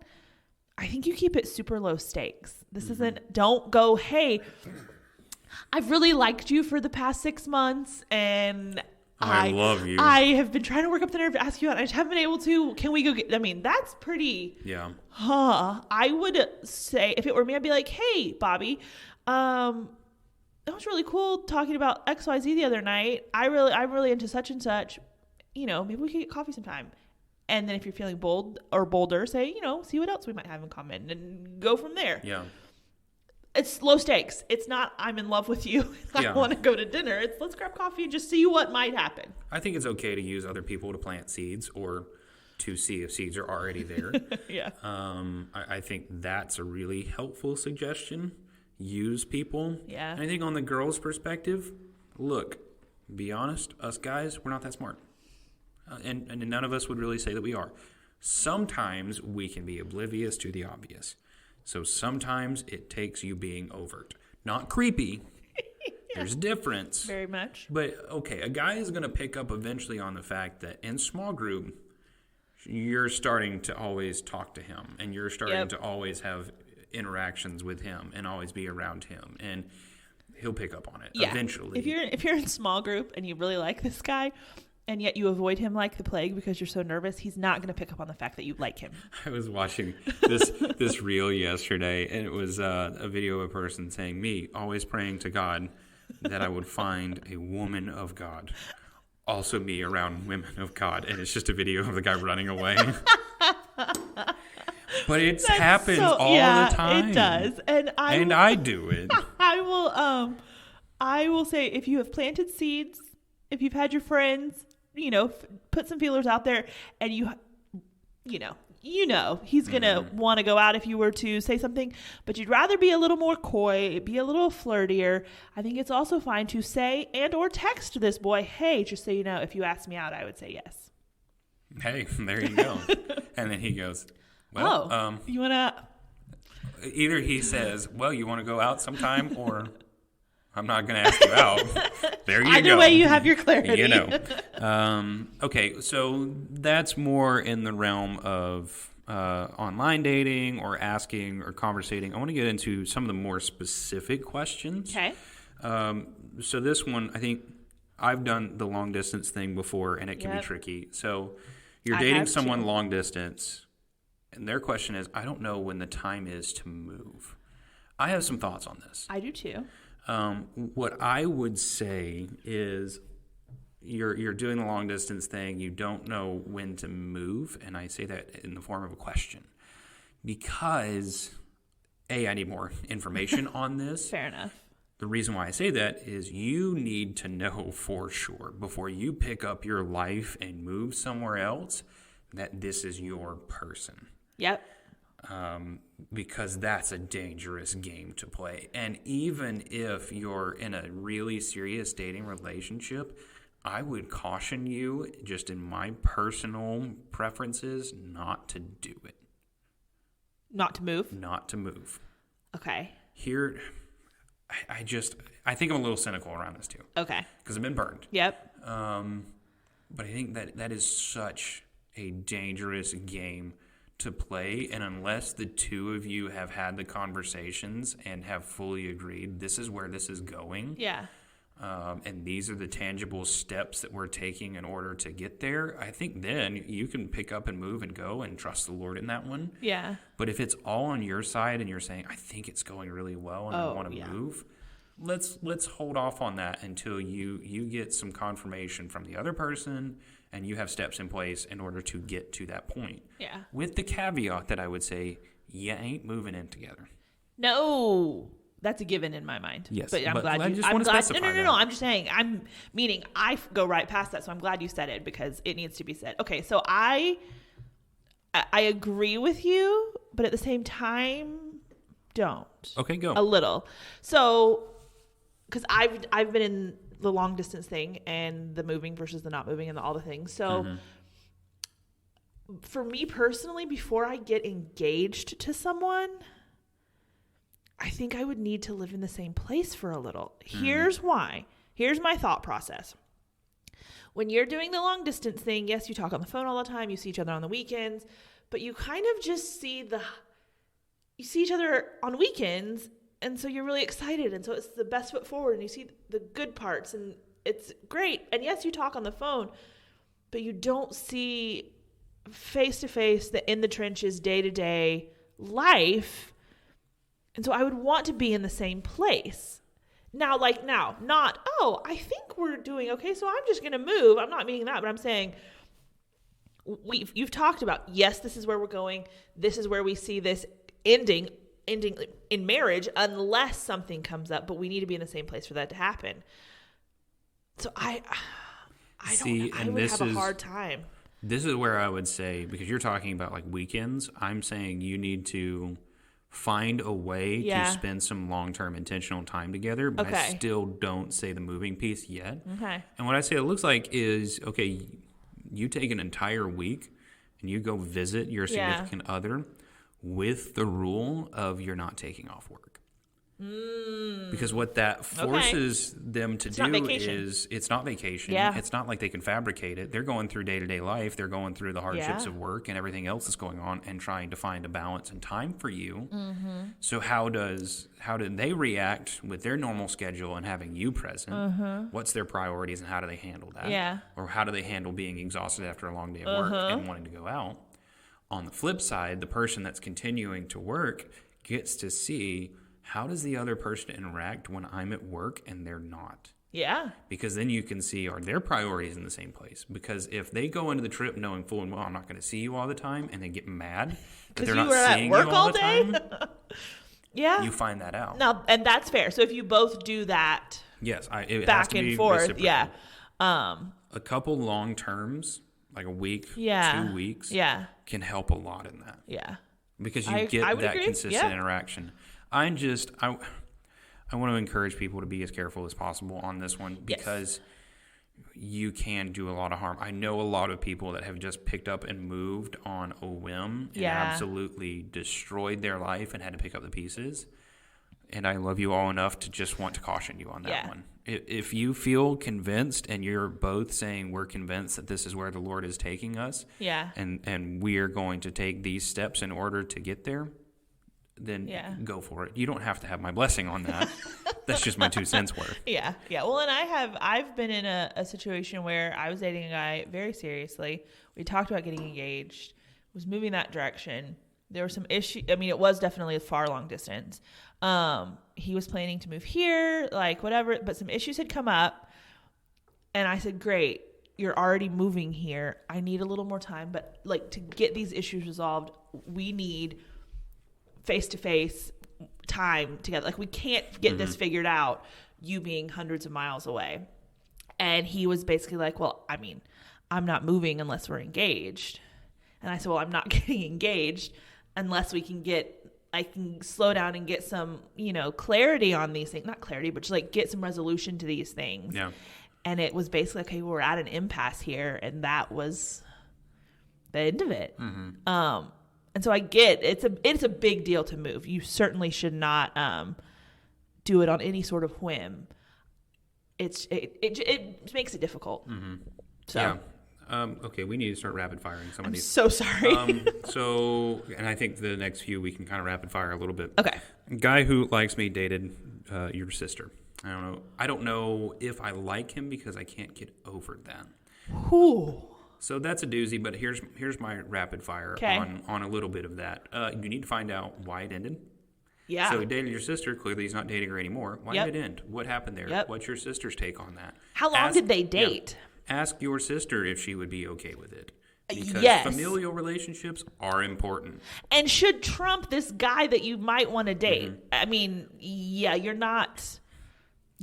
I think you keep it super low stakes. This don't go, hey, I've really liked you for the past 6 months and I love you. I have been trying to work up the nerve to ask you out. I just haven't been able to. Can we go that's pretty. Yeah. I would say if it were me, I'd be like, hey, Bobby, that was really cool talking about XYZ the other night. I'm really into such and such. Maybe we could get coffee sometime. And then if you're feeling bold or bolder, say, see what else we might have in common and go from there. Yeah. It's low stakes. It's not, I'm in love with you. I want to go to dinner. It's let's grab coffee and just see what might happen. I think it's okay to use other people to plant seeds or to see if seeds are already there. Yeah. I think that's a really helpful suggestion. Use people. Yeah. And I think on the girl's perspective, look, be honest, us guys, we're not that smart. And none of us would really say that we are. Sometimes we can be oblivious to the obvious. So sometimes it takes you being overt. Not creepy. There's a difference. Very much. But, okay, a guy is going to pick up eventually on the fact that in small group, you're starting to always talk to him. And you're starting to always have interactions with him and always be around him. And he'll pick up on it eventually. If you're in small group and you really like this guy, and yet you avoid him like the plague because you're so nervous, he's not going to pick up on the fact that you like him. I was watching this reel yesterday, and it was a video of a person saying, me, always praying to God that I would find a woman of God. Also me around women of God. And it's just a video of the guy running away. But it happens all the time. It does. And I do it. I will say, if you have planted seeds, if you've had your friends, put some feelers out there, and he's going to want to go out if you were to say something, but you'd rather be a little more coy, be a little flirtier. I think it's also fine to say and or text this boy, hey, just so you know, if you asked me out, I would say yes. Hey, there you go. And then he goes, well, you want to... Either he says, well, you want to go out sometime, or... I'm not going to ask you out. There you go. Either way, you have your clarity. You know. Okay, so that's more in the realm of online dating or asking or conversating. I want to get into some of the more specific questions. Okay. So this one, I think I've done the long distance thing before, and it can be tricky. So you're dating someone long distance, and their question is, I don't know when the time is to move. I have some thoughts on this. I do too. What I would say is you're doing the long distance thing. You don't know when to move. And I say that in the form of a question because I need more information on this. Fair enough. The reason why I say that is you need to know for sure before you pick up your life and move somewhere else that this is your person. Yep. Because that's a dangerous game to play. And even if you're in a really serious dating relationship, I would caution you, just in my personal preferences, not to do it. Not to move? Not to move. Okay. Here, I think I'm a little cynical around this too. Okay. Because I've been burned. Yep. But I think that is such a dangerous game to play, and unless the two of you have had the conversations and have fully agreed this is where this is going, and these are the tangible steps that we're taking in order to get there, I think then you can pick up and move and go and trust the Lord in that one. Yeah. But if it's all on your side and you're saying, I think it's going really well and I want to move, let's hold off on that until you get some confirmation from the other person and you have steps in place in order to get to that point. Yeah. With the caveat that I would say, you ain't moving in together. No. That's a given in my mind. Yes. But I'm glad you... I'm glad, no. I'm just saying, meaning I go right past that, so I'm glad you said it because it needs to be said. Okay, so I agree with you, but at the same time, don't. Okay, go. A little. So, because I've been in the long distance thing and the moving versus the not moving and all the things. So, for me personally, before I get engaged to someone, I think I would need to live in the same place for a little. Here's why. Here's my thought process. When you're doing the long distance thing, yes, you talk on the phone all the time. You see each other on the weekends, but you kind of just see each other on weekends. And so you're really excited. And so it's the best foot forward and you see the good parts and it's great. And yes, you talk on the phone, but you don't see face to face the in the trenches, day to day life. And so I would want to be in the same place. Now, not, I think we're doing okay, so I'm just going to move. I'm not meaning that, but I'm saying you've talked about, yes, this is where we're going. This is where we see this ending in marriage unless something comes up, but we need to be in the same place for that to happen. So I would have a hard time. This is where I would say, because you're talking about like weekends, I'm saying you need to find a way to spend some long-term intentional time together, but I still don't say the moving piece yet. Okay. And what I say it looks like is, okay, you take an entire week and you go visit your significant other with the rule of you're not taking off work. Because what that forces them to do is it's not vacation. Yeah. It's not like they can fabricate it. They're going through day-to-day life. They're going through the hardships of work and everything else that's going on and trying to find a balance and time for you. Mm-hmm. So how do they react with their normal schedule and having you present? Mm-hmm. What's their priorities and how do they handle that? Yeah. Or how do they handle being exhausted after a long day of work and wanting to go out? On the flip side, the person that's continuing to work gets to see, how does the other person interact when I'm at work and they're not? Yeah. Because then you can see, are their priorities in the same place? Because if they go into the trip knowing full and well, I'm not going to see you all the time, and they get mad that they're not seeing you all the time, you find that out. No, and that's fair. So if you both do that, yes, it back has to and be forth, reciprocal. A couple long terms, like a week, 2 weeks, can help a lot in that. Yeah. Because you get that consistent interaction. I want to encourage people to be as careful as possible on this one because you can do a lot of harm. I know a lot of people that have just picked up and moved on a whim and absolutely destroyed their life and had to pick up the pieces. and I love you all enough to just want to caution you on that one. If you feel convinced and you're both saying we're convinced that this is where the Lord is taking us, and we are going to take these steps in order to get there, then go for it. You don't have to have my blessing on that. That's just my 2 cents worth. Yeah. Well, and I've been in a situation where I was dating a guy very seriously. We talked about getting engaged, was moving that direction. There were some issues. I mean, it was definitely a far long distance. He was planning to move here, like whatever, but some issues had come up. And I said, great, you're already moving here. I need a little more time, but like to get these issues resolved, we need face-to-face time together. Like we can't get this figured out, you being hundreds of miles away. And he was basically like, well, I mean, I'm not moving unless we're engaged. And I said, well, I'm not getting engaged unless I can slow down and get some, clarity on these things. Not clarity, but just like get some resolution to these things. Yeah. And it was basically, okay, we're at an impasse here. And that was the end of it. Mm-hmm. And so I get it's a big deal to move. You certainly should not do it on any sort of whim. It makes it difficult. Mm-hmm. So. Yeah. Okay, we need to start rapid firing some of these. So sorry. And I think the next few we can kind of rapid fire a little bit. Okay. A guy who likes me dated your sister. I don't know if I like him because I can't get over that. Ooh. So that's a doozy, but here's my rapid fire on a little bit of that. You need to find out why it ended. Yeah. So he dated your sister. Clearly he's not dating her anymore. Why did it end? What happened there? Yep. What's your sister's take on that? How long did they date? Yeah. Ask your sister if she would be okay with it. Because yes. familial relationships are important. And should trump this guy that you might want to date. Mm-hmm. I mean, yeah, you're not.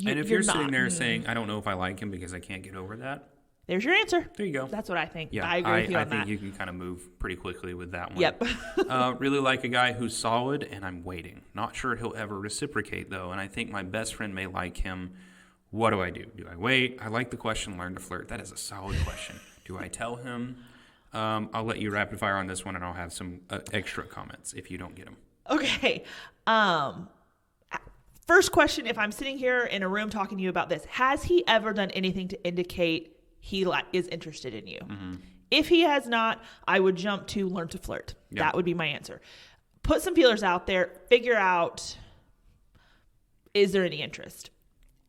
And if you're sitting there saying, I don't know if I like him because I can't get over that. There's your answer. There you go. That's what I think. Yeah, I agree with you on that. I think you can kind of move pretty quickly with that one. Yep. Really like a guy who's solid, and I'm waiting. Not sure he'll ever reciprocate, though, and I think my best friend may like him. What do I do? Do I wait? I like the question, learn to flirt. That is a solid question. Do I tell him? I'll let you rapid fire on this one, and I'll have some extra comments if you don't get them. Okay. First question, if I'm sitting here in a room talking to you about this, has he ever done anything to indicate he is interested in you? Mm-hmm. If he has not, I would jump to learn to flirt. Yep. That would be my answer. Put some feelers out there. Figure out, is there any interest?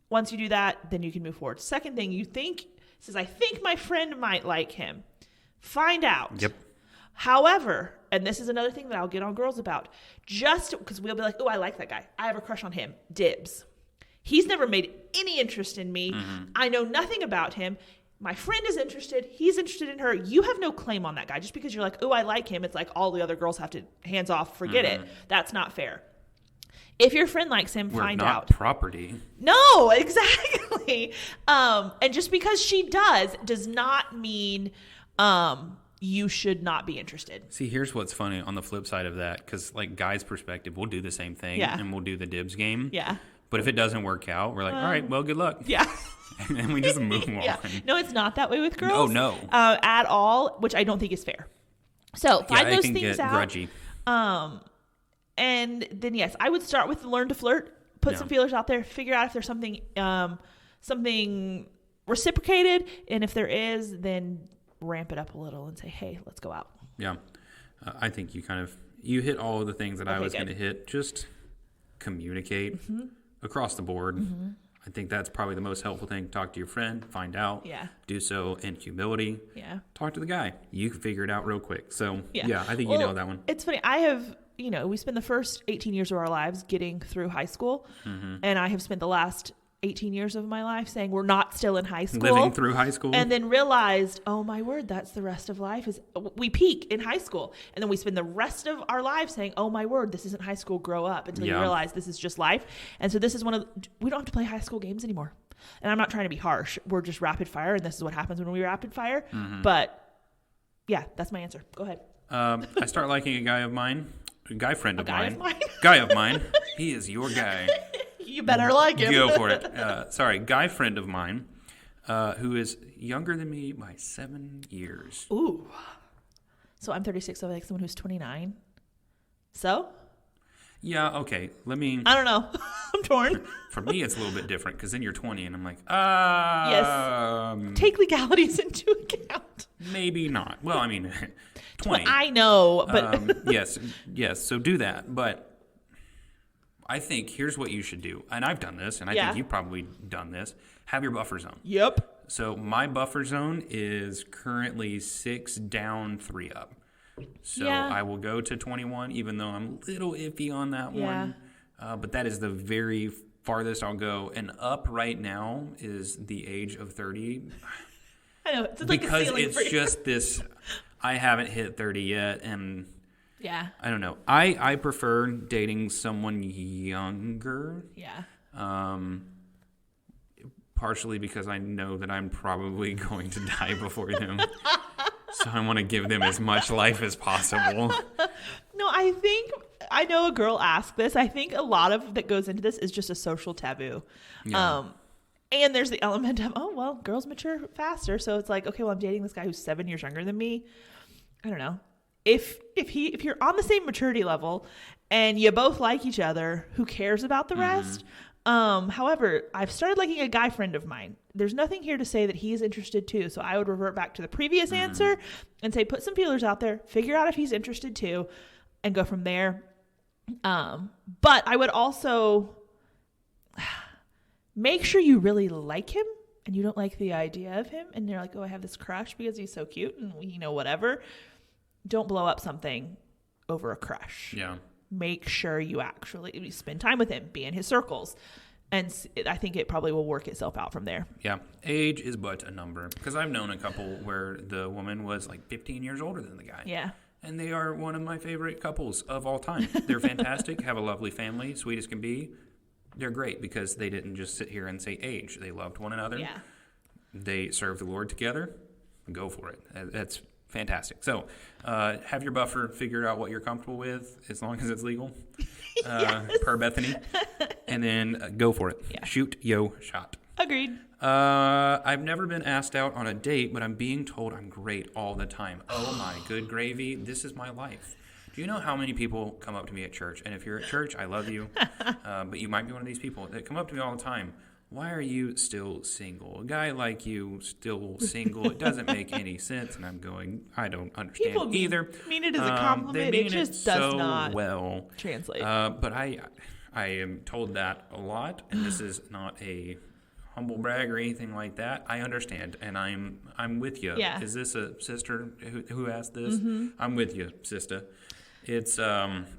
Once you do that, then you can move forward. Second thing, I think my friend might like him. Find out. Yep. However, and this is another thing that I'll get on girls about, just because we'll be like, oh, I like that guy. I have a crush on him. Dibs. He's never made any interest in me. Mm-hmm. I know nothing about him. My friend is interested. He's interested in her. You have no claim on that guy. Just because you're like, oh, I like him, it's like all the other girls have to hands off, forget it. That's not fair. If your friend likes him, find out. We're not property. No, exactly. And just because she does not mean you should not be interested. See, here's what's funny on the flip side of that, because like guys' perspective, we'll do the same thing and we'll do the dibs game. Yeah. But if it doesn't work out, we're like, all right, well, good luck. Yeah. And then we just move on. Yeah. No, it's not that way with girls. No. At all, which I don't think is fair. So find those things out. Grudgy. And then yes, I would start with learn to flirt. Put some feelers out there. Figure out if there's something reciprocated, and if there is, then ramp it up a little and say, hey, let's go out. Yeah, I think you hit all of the things that I was going to hit. Just communicate across the board. Mm-hmm. I think that's probably the most helpful thing. Talk to your friend, find out. Yeah. Do so in humility. Yeah. Talk to the guy. You can figure it out real quick. So, yeah I think you know that one. It's funny. I have, we spend the first 18 years of our lives getting through high school. Mm-hmm. And I have spent the last 18 years of my life saying we're not still in high school. Living through high school. And then realized, oh my word, that's the rest of life. We peak in high school. And then we spend the rest of our lives saying, oh my word, this isn't high school, grow up, until you realize this is just life. And so this is we don't have to play high school games anymore. And I'm not trying to be harsh. We're just rapid fire. And this is what happens when we rapid fire. Mm-hmm. But yeah, that's my answer. Go ahead. I start liking a guy of mine. A guy friend of mine. Guy of mine. He is your guy. You better like him. Go for it. Guy friend of mine who is younger than me by 7 years. Ooh. So I'm 36, so I like someone who's 29. So? Yeah, okay. I don't know. I'm torn. For me, it's a little bit different because then you're 20 and I'm like, yes. Take legalities into account. Maybe not. Well, I mean, 20. I know, but yes. So do that. But I think here's what you should do. And I've done this, and I think you've probably done this. Have your buffer zone. Yep. So my buffer zone is currently 6 down, 3 up. So I will go to 21, even though I'm a little iffy on that one. But that is the very farthest I'll go. And up right now is the age of 30. I know. It's like because it's just this, I haven't hit 30 yet. And I don't know. I prefer dating someone younger. Yeah. Partially because I know that I'm probably going to die before them. So I want to give them as much life as possible. No, I know a girl asked this. I think a lot of that goes into this is just a social taboo. Yeah. And there's the element of, oh, well, girls mature faster. So it's like, okay, well, I'm dating this guy who's 7 years younger than me. I don't know. If you're on the same maturity level and you both like each other, who cares about the rest? However, I've started liking a guy friend of mine. There's nothing here to say that he's interested too. So I would revert back to the previous answer and say, put some feelers out there, figure out if he's interested too, and go from there. But I would also make sure you really like him and you don't like the idea of him. And you're like, oh, I have this crush because he's so cute and whatever. Don't blow up something over a crush. Yeah. Make sure you actually spend time with him, be in his circles. And I think it probably will work itself out from there. Yeah. Age is but a number. Because I've known a couple where the woman was like 15 years older than the guy. Yeah. And they are one of my favorite couples of all time. They're fantastic, have a lovely family, sweet as can be. They're great because they didn't just sit here and say age. They loved one another. Yeah. They served the Lord together. Go for it. That's fantastic. So have your buffer, figure out what you're comfortable with as long as it's legal. Per Bethany. And then go for it. Yeah. Shoot yo shot. Agreed. I've never been asked out on a date, but I'm being told I'm great all the time. Oh my good gravy. This is my life. Do you know how many people come up to me at church? And if you're at church, I love you. But you might be one of these people that come up to me all the time. Why are you still single? A guy like you still single? It doesn't make any sense. And I'm going, I don't understand people either. Mean it as a compliment. It just does not translate. But I am told that a lot, and this is not a humble brag or anything like that. I understand, and I'm with you. Yeah. Is this a sister who asked this? Mm-hmm. I'm with you, sister. It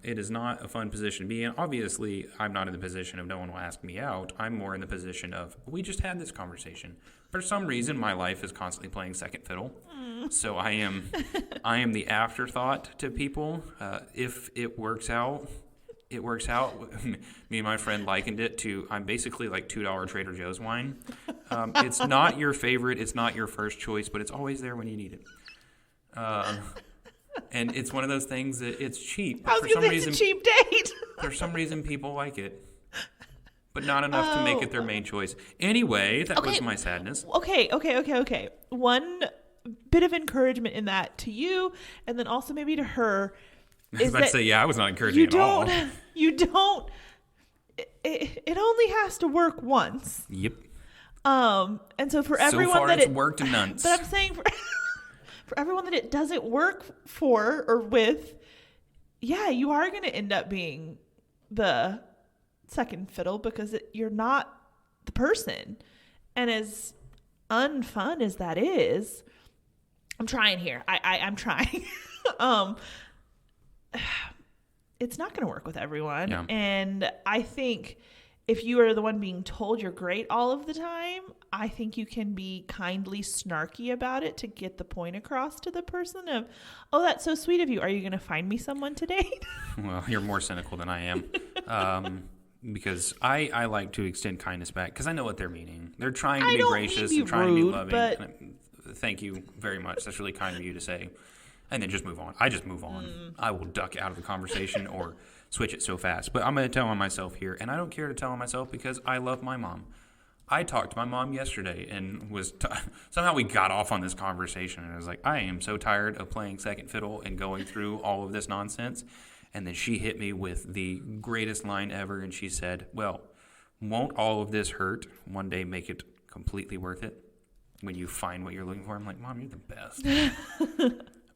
is not a fun position to be in. Obviously, I'm not in the position of no one will ask me out. I'm more in the position of we just had this conversation. For some reason, my life is constantly playing second fiddle. So I am the afterthought to people. If it works out, it works out. Me and my friend likened it to I'm basically like $2 Trader Joe's wine. It's not your favorite. It's not your first choice, but it's always there when you need it. And it's one of those things that it's cheap. I was going to say it's a cheap date. For some reason, people like it. But not enough to make it their main choice. Anyway, that was my sadness. Okay. One bit of encouragement in that to you, and then also maybe to her. I was about to say, I was not encouraging at all. You don't. It only has to work once. Yep. And so for everyone so far that it's worked a nunts. But I'm saying for everyone that it doesn't work for or with, you are going to end up being the second fiddle because you're not the person. And as unfun as that is, I'm trying here. I'm trying. It's not going to work with everyone. Yeah. And I think if you are the one being told you're great all of the time, I think you can be kindly snarky about it to get the point across to the person of, oh, that's so sweet of you. Are you going to find me someone to date? Well, you're more cynical than I am. Because I like to extend kindness back because I know what they're meaning. They're trying to be gracious and trying to be loving. But thank you very much. That's really kind of you to say. And then just move on. I just move on. I will duck out of the conversation or switch it so fast. But I'm going to tell on myself here. And I don't care to tell on myself because I love my mom. I talked to my mom yesterday and somehow we got off on this conversation. And I was like, I am so tired of playing second fiddle and going through all of this nonsense. And then she hit me with the greatest line ever, and she said, well, won't all of this hurt one day make it completely worth it when you find what you're looking for? I'm like, Mom, you're the best.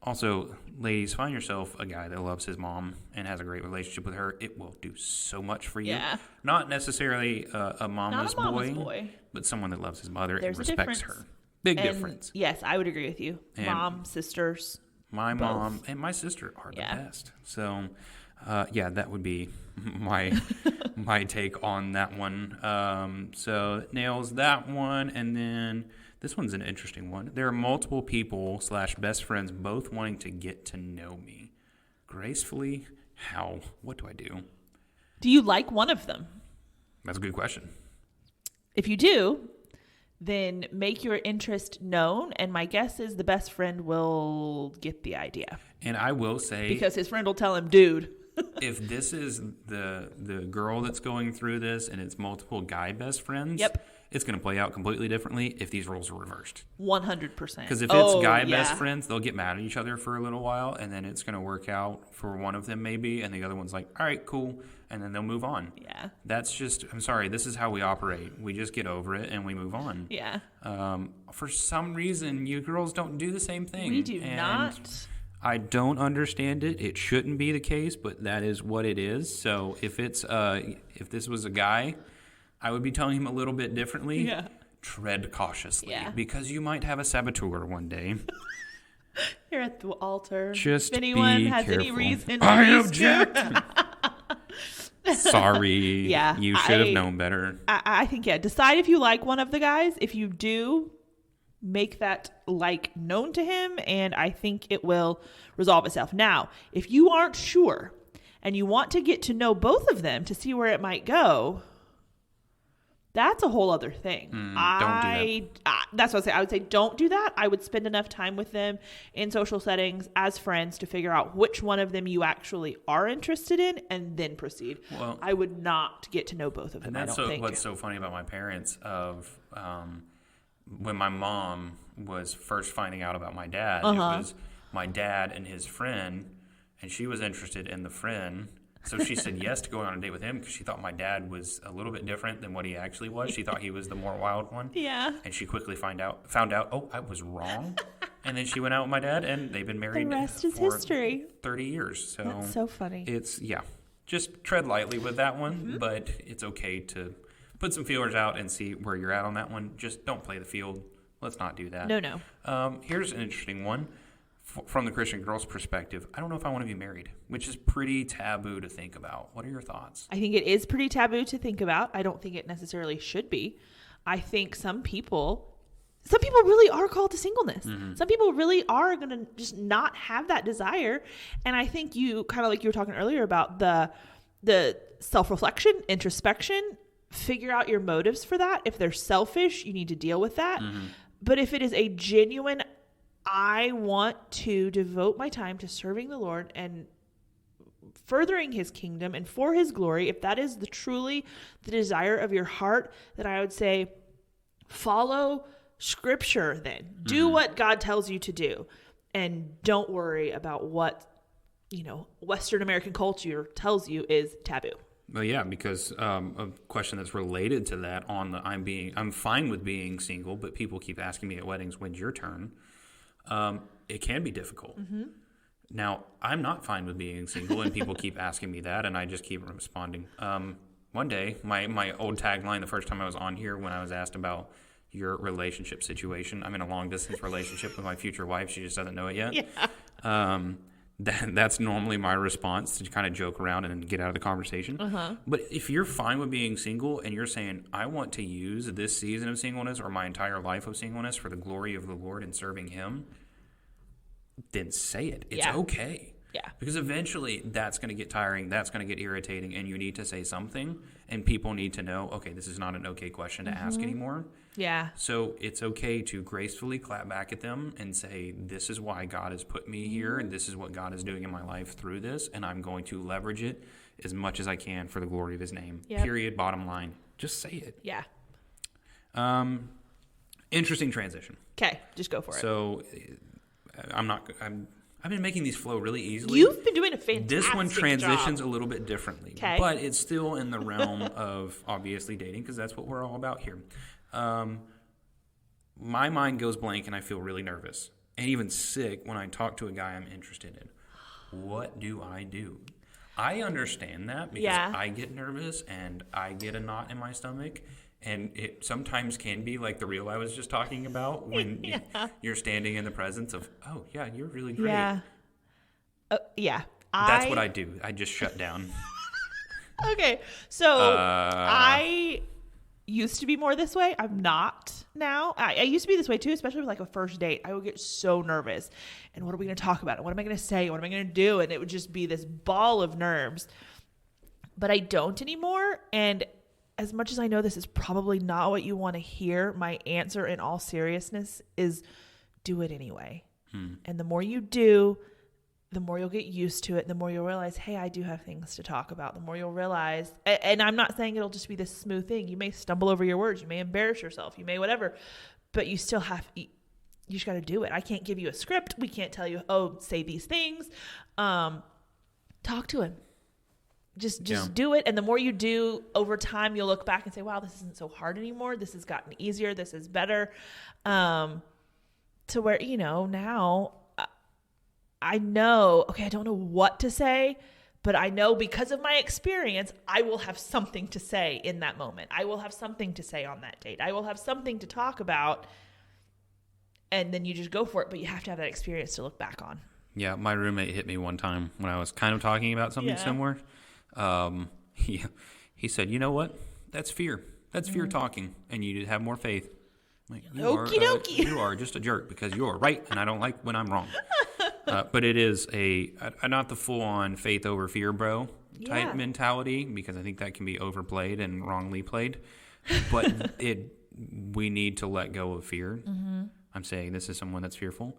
Also, ladies, find yourself a guy that loves his mom and has a great relationship with her. It will do so much for you. Yeah. Not necessarily a mama's boy, but someone that loves his mother and respects her. Big difference. Yes, I would agree with you. And mom, sisters. My both. Mom and my sister are the best. So, that would be my take on that one. So it nails that one. And then this one's an interesting one. There are multiple people / best friends both wanting to get to know me. Gracefully, how? What do I do? Do you like one of them? That's a good question. If you do, then make your interest known, and my guess is the best friend will get the idea. And I will say, because his friend will tell him, dude. If this is the girl that's going through this and it's multiple guy best friends, it's going to play out completely differently if these roles are reversed. 100%. Because if it's guy best friends, they'll get mad at each other for a little while, and then it's going to work out for one of them maybe, and the other one's like, all right, cool, and then they'll move on. Yeah. That's just, I'm sorry, this is how we operate. We just get over it and we move on. Yeah. For some reason, you girls don't do the same thing. We do not. I don't understand it. It shouldn't be the case, but that is what it is. So if this was a guy, I would be telling him a little bit differently. Yeah. Tread cautiously, because you might have a saboteur one day. You're at the altar. Just if anyone be has careful. any reason to I object. Sorry. Yeah. You should have known better. I think, decide if you like one of the guys. If you do, make that known to him, and I think it will resolve itself. Now, if you aren't sure and you want to get to know both of them to see where it might go, that's a whole other thing. Don't do that. That's what I say. I would say don't do that. I would spend enough time with them in social settings as friends to figure out which one of them you actually are interested in, and then proceed. Well, I would not get to know both of them. And that's what's so funny about my parents. When my mom was first finding out about my dad, it was my dad and his friend, and she was interested in the friend. So she said yes to going on a date with him because she thought my dad was a little bit different than what he actually was. She thought he was the more wild one. Yeah. And she quickly found out, oh, I was wrong. And then she went out with my dad, and they've been married the rest is history. 30 years. So that's so funny. It's, just tread lightly with that one, but it's okay to put some feelers out and see where you're at on that one. Just don't play the field. Let's not do that. No. Here's an interesting one. From the Christian girl's perspective, I don't know if I want to be married, which is pretty taboo to think about. What are your thoughts? I think it is pretty taboo to think about. I don't think it necessarily should be. I think some people really are called to singleness. Mm-hmm. Some people really are going to just not have that desire. And I think you kind of like you were talking earlier about the self-reflection, introspection, figure out your motives for that. If they're selfish, you need to deal with that. Mm-hmm. But if it is a genuine, I want to devote my time to serving the Lord and furthering his kingdom and for his glory, if that is truly the desire of your heart, then I would say follow scripture then. Do what God tells you to do. And don't worry about what, Western American culture tells you is taboo. Well, yeah, because a question that's related to that I'm fine with being single, but people keep asking me at weddings, when's your turn? It can be difficult. Mm-hmm. Now, I'm not fine with being single, and people keep asking me that, and I just keep responding. One day, my old tagline the first time I was on here when I was asked about your relationship situation, I'm in a long-distance relationship with my future wife. She just doesn't know it yet. Yeah. That's normally my response, to kind of joke around and get out of the conversation. Uh-huh. But if you're fine with being single and you're saying, I want to use this season of singleness or my entire life of singleness for the glory of the Lord and serving him, then say it. It's okay. Yeah. Because eventually that's going to get tiring. That's going to get irritating. And you need to say something. And people need to know, okay, this is not an okay question to ask anymore. Yeah. So it's okay to gracefully clap back at them and say, this is why God has put me here. And this is what God is doing in my life through this. And I'm going to leverage it as much as I can for the glory of his name. Yep. Period. Bottom line. Just say it. Yeah. Interesting transition. Okay. Just go for it. So I I've been making these flow really easily. You've been doing a fantastic This one transitions job. a little bit differently, okay. But it's still in the realm of obviously dating because that's what we're all about here. My mind goes blank and I feel really nervous and even sick when I talk to a guy I'm interested in. What do I do? I understand that because I get nervous and I get a knot in my stomach. And it sometimes can be like the reel I was just talking about when you're standing in the presence of, oh, yeah, you're really great. Yeah. That's what I do. I just shut down. Okay. So I used to be more this way. I'm not now. I used to be this way too, especially with like a first date. I would get so nervous. And what are we going to talk about? And what am I going to say? What am I going to do? And it would just be this ball of nerves. But I don't anymore. And as much as I know this is probably not what you want to hear, my answer in all seriousness is do it anyway. And the more you do, the more you'll get used to it. The more you'll realize, hey, I do have things to talk about. The more you'll realize, and I'm not saying it'll just be this smooth thing. You may stumble over your words. You may embarrass yourself. You may whatever, but you still have, you just got to do it. I can't give you a script. We can't tell you, oh, say these things. Talk to him. Just do it. And the more you do over time, you'll look back and say, wow, this isn't so hard anymore. This has gotten easier. This is better. To where, now I know, okay, I don't know what to say, but I know because of my experience, I will have something to say in that moment. I will have something to say on that date. I will have something to talk about. And then you just go for it. But you have to have that experience to look back on. Yeah. My roommate hit me one time when I was kind of talking about something similar. He said, you know what? That's fear. That's fear talking, and you need to have more faith. Like, you are just a jerk because you're right, and I don't like when I'm wrong. But it is a not the full-on faith over fear, bro type mentality, because I think that can be overplayed and wrongly played. But we need to let go of fear. Mm-hmm. I'm saying this is someone that's fearful,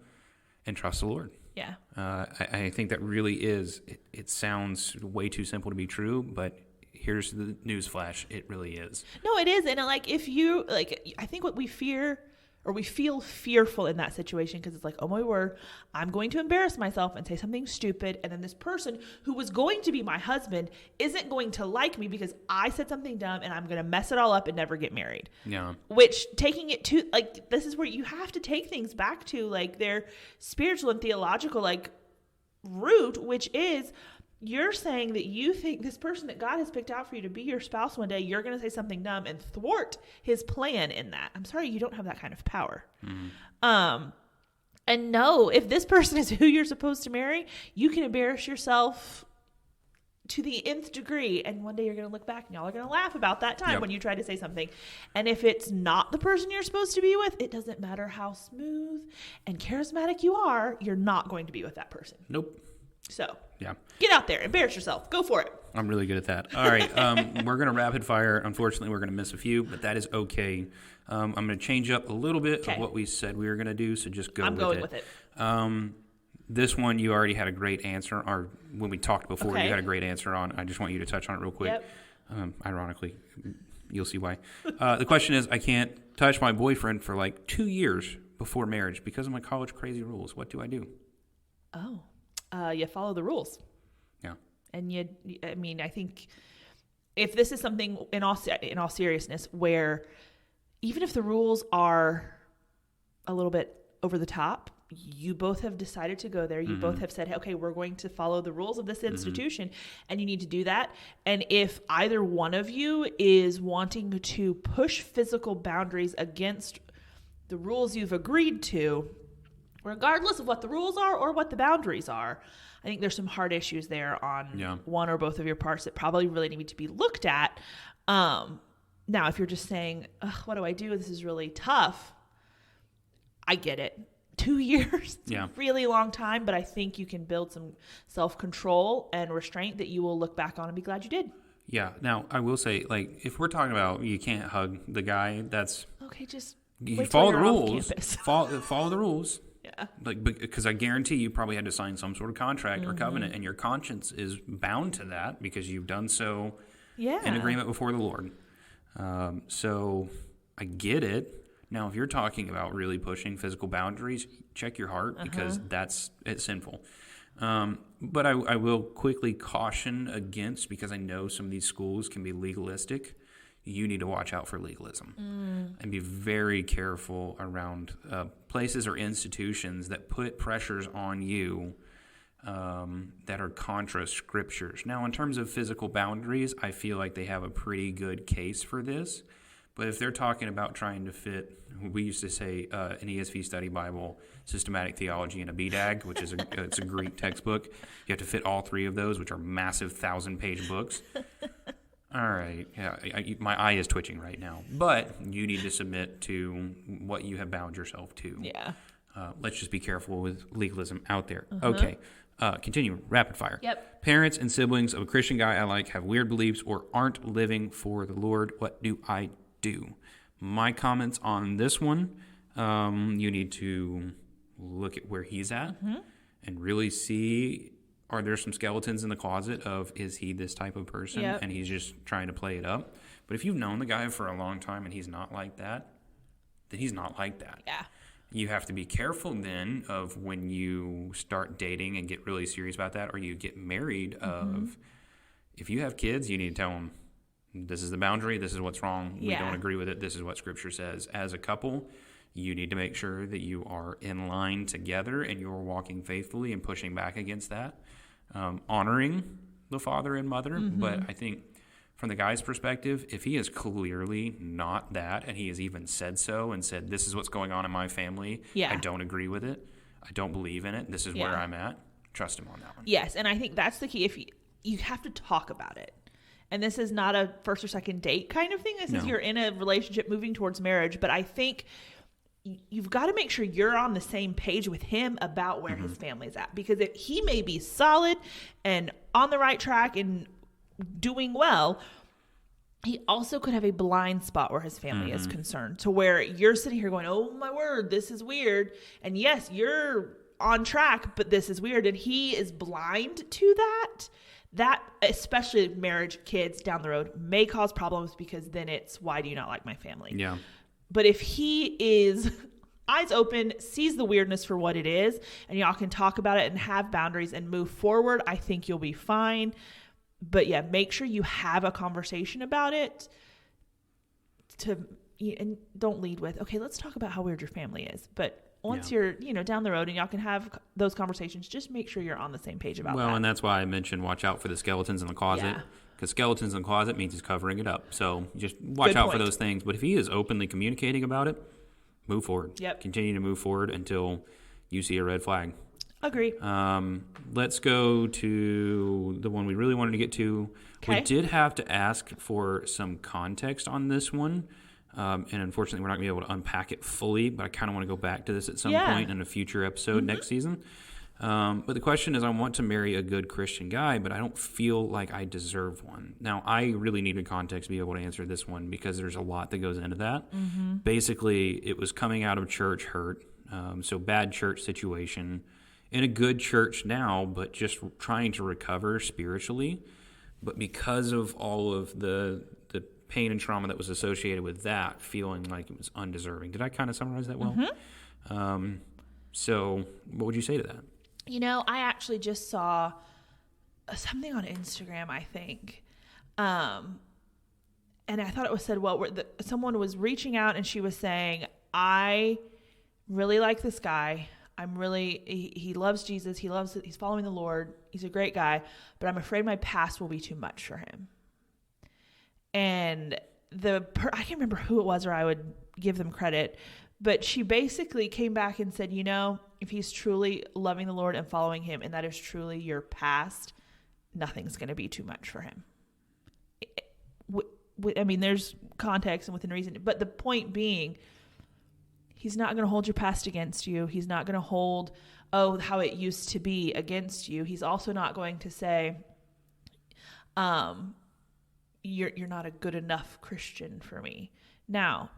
and trust the Lord. Yeah. I think that really is, it sounds way too simple to be true, but here's the news flash. It really is. No, it is. And if you, I think what we fear, or we feel fearful in that situation, because it's like, oh my word, I'm going to embarrass myself and say something stupid. And then this person who was going to be my husband isn't going to like me because I said something dumb, and I'm going to mess it all up and never get married. Yeah. Which, taking it to, this is where you have to take things back to, their spiritual and theological, root, which is, you're saying that you think this person that God has picked out for you to be your spouse one day, you're going to say something dumb and thwart his plan in that. I'm sorry, you don't have that kind of power. Mm-hmm. And no, if this person is who you're supposed to marry, you can embarrass yourself to the nth degree. And one day you're going to look back and y'all are going to laugh about that time when you try to say something. And if it's not the person you're supposed to be with, it doesn't matter how smooth and charismatic you are, you're not going to be with that person. Nope. So get out there, embarrass yourself, go for it. I'm really good at that. All right, we're going to rapid fire. Unfortunately, we're going to miss a few, but that is okay. I'm going to change up a little bit of what we said we were going to do, so just go with it. I'm going with it. This one you already had a great answer, or when we talked before, you had a great answer on. I just want you to touch on it real quick. Yep. Ironically, you'll see why. The question is, I can't touch my boyfriend for 2 years before marriage because of my college crazy rules. What do I do? Oh. You follow the rules. Yeah. And I think if this is something in all seriousness, where even if the rules are a little bit over the top, you both have decided to go there. You both have said, okay, we're going to follow the rules of this institution, and you need to do that. And if either one of you is wanting to push physical boundaries against the rules you've agreed to, regardless of what the rules are or what the boundaries are, I think there's some hard issues there on one or both of your parts that probably really need to be looked at. Now, if you're just saying, what do I do? This is really tough. I get it. 2 years, it's a really long time, but I think you can build some self-control and restraint that you will look back on and be glad you did. Yeah. Now, I will say, if we're talking about you can't hug the guy, that's... Okay, just you follow the rules. Follow the rules. Yeah. Because I guarantee you probably had to sign some sort of contract or covenant, and your conscience is bound to that because you've done so in agreement before the Lord. So I get it. Now, if you're talking about really pushing physical boundaries, check your heart because it's sinful. But I will quickly caution against, because I know some of these schools can be legalistic. You need to watch out for legalism and be very careful around places or institutions that put pressures on you that are contra scriptures. Now, in terms of physical boundaries, I feel like they have a pretty good case for this. But if they're talking about trying to fit, we used to say an ESV study Bible, systematic theology, and a BDAG, which is it's a Greek textbook. You have to fit all three of those, which are massive 1,000-page books. All right. Yeah, my eye is twitching right now. But you need to submit to what you have bound yourself to. Yeah. Let's just be careful with legalism out there. Okay. Continue. Rapid fire. Yep. Parents and siblings of a Christian guy I like have weird beliefs or aren't living for the Lord. What do I do? My comments on this one, you need to look at where he's at and really see, are there some skeletons in the closet of, is he this type of person and he's just trying to play it up? But if you've known the guy for a long time and he's not like that, then he's not like that. Yeah. You have to be careful then of when you start dating and get really serious about that, or you get married of, if you have kids, you need to tell them, this is the boundary, this is what's wrong, we don't agree with it, this is what Scripture says. As a couple, you need to make sure that you are in line together and you're walking faithfully and pushing back against that, honoring the father and mother. But I think from the guy's perspective, if he is clearly not that, and he has even said so and said, this is what's going on in my family, I don't agree with it, I don't believe in it, this is where I'm at, trust him on that one. Yes, and I think that's the key. If you have to talk about it. And this is not a first or second date kind of thing. This is you're in a relationship moving towards marriage. But I think you've got to make sure you're on the same page with him about where his family's at. Because if he may be solid and on the right track and doing well, he also could have a blind spot where his family is concerned, to where you're sitting here going, oh my word, this is weird. And yes, you're on track, but this is weird. And he is blind to that. That, especially marriage, kids down the road, may cause problems, because then it's, why do you not like my family? Yeah. But if he is eyes open, sees the weirdness for what it is, and y'all can talk about it and have boundaries and move forward, I think you'll be fine. But yeah, make sure you have a conversation about it, and don't lead with, okay, let's talk about how weird your family is. But once you're, down the road and y'all can have those conversations, just make sure you're on the same page about that. Well, and that's why I mentioned watch out for the skeletons in the closet, because skeletons in the closet means he's covering it up. So just watch out for those things. But if he is openly communicating about it, move forward. Yep. Continue to move forward until you see a red flag. Agree. Let's go to the one we really wanted to get to. Okay. We did have to ask for some context on this one. And unfortunately, we're not going to be able to unpack it fully, but I kind of want to go back to this at some point in a future episode next season. But the question is, I want to marry a good Christian guy, but I don't feel like I deserve one. Now, I really needed context to be able to answer this one, because there's a lot that goes into that. Basically, it was coming out of church hurt, so bad church situation, in a good church now, but just trying to recover spiritually. But because of all of the pain and trauma that was associated with that, feeling like it was undeserving. Did I kind of summarize that well? So what would you say to that? I actually just saw something on Instagram, I think. And I thought it was said, someone was reaching out and she was saying, I really like this guy. He loves Jesus. He's following the Lord. He's a great guy, but I'm afraid my past will be too much for him. And I can't remember who it was, or I would give them credit, but she basically came back and said, if he's truly loving the Lord and following him, and that is truly your past, nothing's going to be too much for him. I mean, there's context and within reason, but the point being, he's not going to hold your past against you. He's not going to hold, how it used to be against you. He's also not going to say, you're not a good enough Christian for me. Now,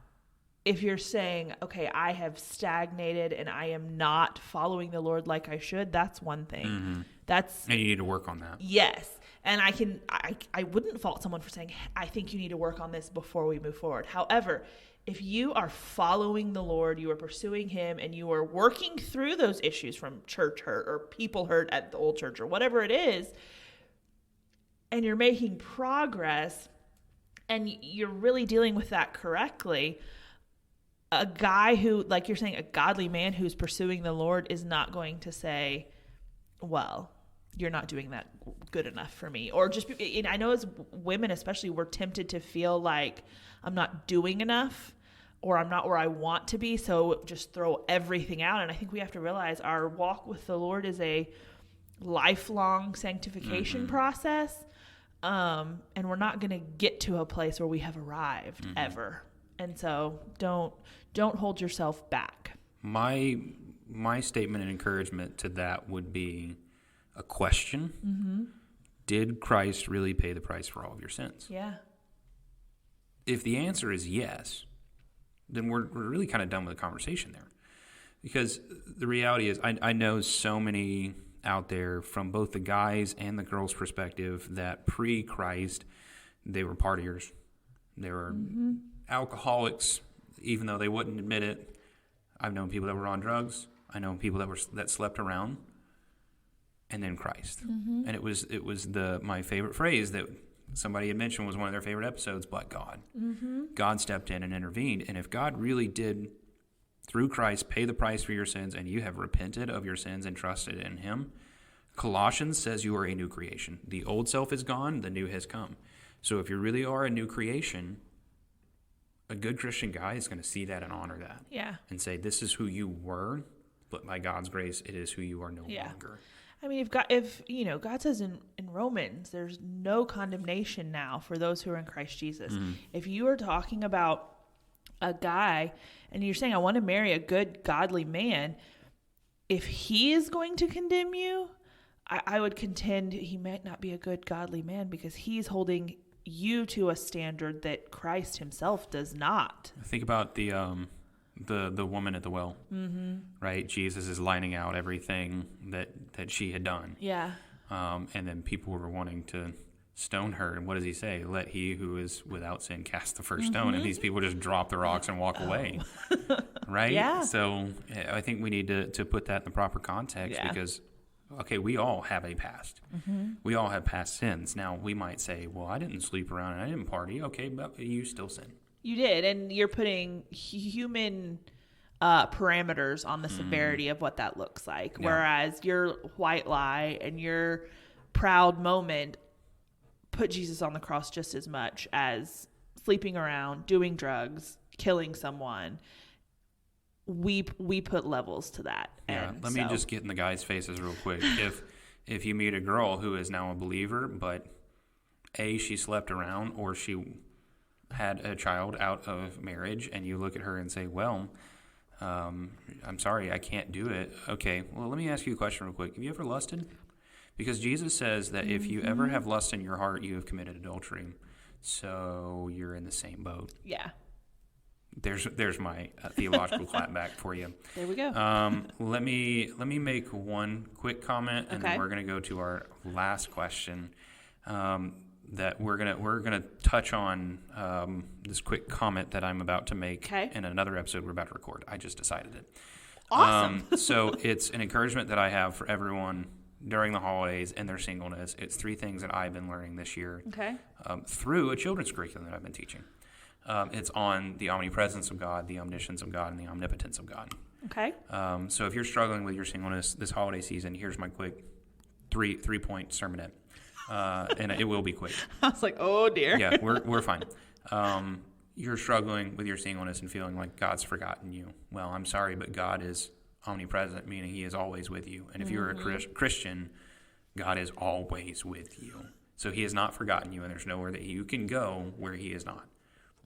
if you're saying, okay, I have stagnated and I am not following the Lord like I should, that's one thing. And you need to work on that. Yes. And I wouldn't fault someone for saying, I think you need to work on this before we move forward. However, if you are following the Lord, you are pursuing him, and you are working through those issues from church hurt or people hurt at the old church or whatever it is, and you're making progress and you're really dealing with that correctly, a guy who, like you're saying, a godly man who's pursuing the Lord is not going to say, well, you're not doing that good enough for me. Or just, and I know as women especially, we're tempted to feel like I'm not doing enough or I'm not where I want to be, so just throw everything out. And I think we have to realize our walk with the Lord is a lifelong sanctification process. And we're not going to get to a place where we have arrived ever. And so don't hold yourself back. My statement and encouragement to that would be a question. Did Christ really pay the price for all of your sins? Yeah. If the answer is yes, then we're really kind of done with the conversation there. Because the reality is, I know so many out there from both the guys and the girls' perspective that pre-Christ, they were partiers. They were alcoholics, even though they wouldn't admit it. I've known people that were on drugs. I know people that slept around. And then Christ. And it was my favorite phrase that somebody had mentioned was one of their favorite episodes, but God. God stepped in and intervened. And if God really did, through Christ, pay the price for your sins, and you have repented of your sins and trusted in him, Colossians says you are a new creation. The old self is gone, the new has come. So if you really are a new creation, a good Christian guy is going to see that and honor that. Yeah. And say, this is who you were, but by God's grace, it is who you are no longer. I mean, if God says in Romans, there's no condemnation now for those who are in Christ Jesus. If you are talking about a guy and you're saying, I want to marry a good, godly man, if he is going to condemn you, I would contend he might not be a good, godly man, because he's holding you to a standard that Christ himself does not. Think about the woman at the well, right? Jesus is lining out everything that she had done. Yeah. And then people were wanting to stone her. And what does he say? Let he who is without sin cast the first stone. And these people just drop the rocks and walk away. Right? Yeah. So I think we need to put that in the proper context because, okay, we all have a past. We all have past sins. Now, we might say, well, I didn't sleep around and I didn't party. Okay, but you still sin. You did, and you're putting human parameters on the severity of what that looks like. Yeah. Whereas your white lie and your proud moment put Jesus on the cross just as much as sleeping around, doing drugs, killing someone. We put levels to that. Yeah, let me just get in the guys' faces real quick. If you meet a girl who is now a believer, but A, she slept around, or she had a child out of marriage, and you look at her and say, well, I'm sorry, I can't do it. Okay, well, let me ask you a question real quick. Have you ever lusted? Because Jesus says that if you ever have lust in your heart, you have committed adultery. So you're in the same boat. Yeah. There's my theological clapback for you. There we go. Let me make one quick comment, and then we're going to go to our last question. That we're gonna touch on this quick comment that I'm about to make in another episode we're about to record. I just decided it. Awesome. So it's an encouragement that I have for everyone during the holidays and their singleness. It's 3 things that I've been learning this year through a children's curriculum that I've been teaching. It's on the omnipresence of God, the omniscience of God, and the omnipotence of God. Okay. So if you're struggling with your singleness this holiday season, here's my quick 3-point sermonette. And it will be quick. I was like, oh dear. Yeah, we're fine. You're struggling with your singleness and feeling like God's forgotten you. Well, I'm sorry, but God is omnipresent, meaning he is always with you. And if you're a Christian, God is always with you. So he has not forgotten you, and there's nowhere that you can go where he is not.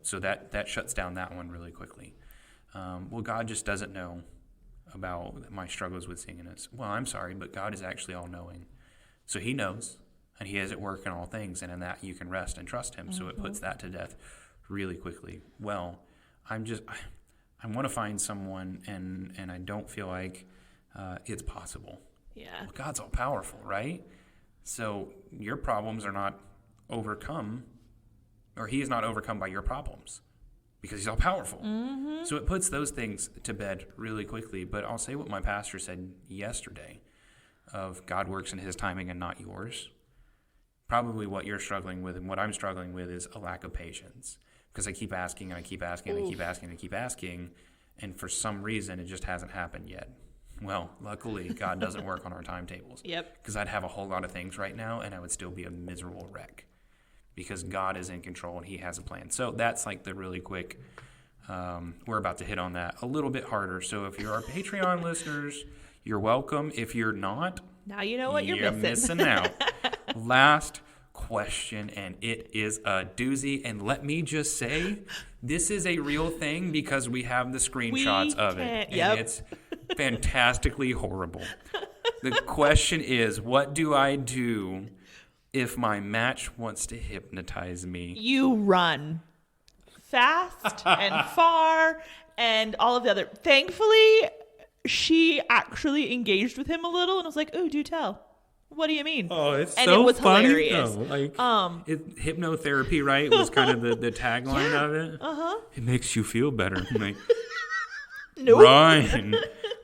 So that shuts down that one really quickly. Well, God just doesn't know about my struggles with singleness. Well, I'm sorry, but God is actually all-knowing. So he knows. And he is at work in all things, and in that you can rest and trust him. So it puts that to death really quickly. Well, I want to find someone, and I don't feel like it's possible. Yeah. Well, God's all powerful, right? So your problems are not overcome, or he is not overcome by your problems because he's all powerful. Mm-hmm. So it puts those things to bed really quickly. But I'll say what my pastor said yesterday of God works in his timing and not yours. Probably what you're struggling with and what I'm struggling with is a lack of patience, because I keep asking and I keep asking and I keep asking and I keep asking, and for some reason it just hasn't happened yet. Well, luckily, God doesn't work on our timetables. Yep. Because I'd have a whole lot of things right now, and I would still be a miserable wreck. Because God is in control, and he has a plan. So that's like the really quick, we're about to hit on that a little bit harder. So if you're our Patreon listeners, you're welcome. If you're not, now you know what you're missing out. Last question, and it is a doozy. And let me just say, this is a real thing because we have the screenshots of it. And it's fantastically horrible. The question is, what do I do if my match wants to hypnotize me? You run fast and far and all of the other. Thankfully, she actually engaged with him a little and was like, "Oh, do tell. What do you mean?" Oh, it's and so it was funny, hilarious. though. Like, hypnotherapy, right, was kind of the tagline of it. Uh-huh. It makes you feel better. Like, nope. Ryan.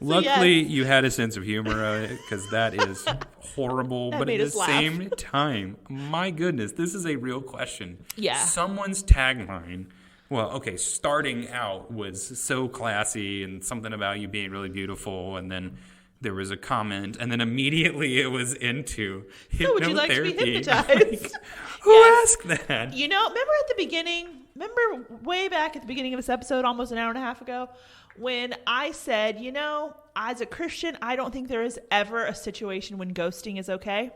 Luckily, you had a sense of humor of it, because that is horrible. But at the same time, my goodness, this is a real question. Yeah. Someone's tagline, well, okay, starting out was so classy and something about you being really beautiful, and then there was a comment, and then immediately it was into hypnotherapy. So would you like to be hypnotized? Like, who asked that? You know, remember way back at the beginning of this episode, almost an hour and a half ago, when I said, you know, as a Christian, I don't think there is ever a situation when ghosting is okay.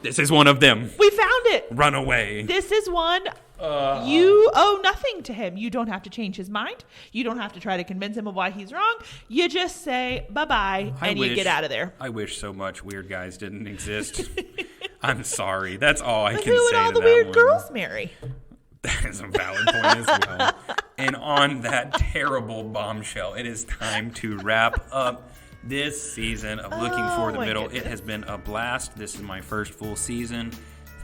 This is one of them. We found it. Run away. This is one. You owe nothing to him. You don't have to change his mind. You don't have to try to convince him of why he's wrong. You just say bye-bye and you get out of there. I wish so much weird guys didn't exist. I'm sorry. That's all I can say to that one. Who would all the weird girls marry? That is a valid point as well. And on that terrible bombshell, it is time to wrap up this season of Looking for the Middle. Goodness. It has been a blast. This is my first full season.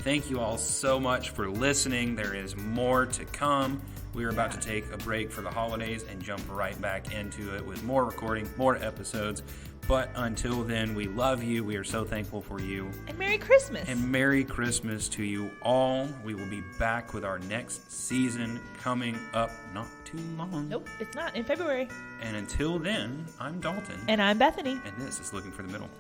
Thank you all so much for listening. There is more to come. We are about to take a break for the holidays and jump right back into it with more recording, more episodes. But until then, we love you. We are so thankful for you. And Merry Christmas. And Merry Christmas to you all. We will be back with our next season coming up not too long. Nope, it's not. In February. And until then, I'm Dalton. And I'm Bethany. And this is Looking for the Middle.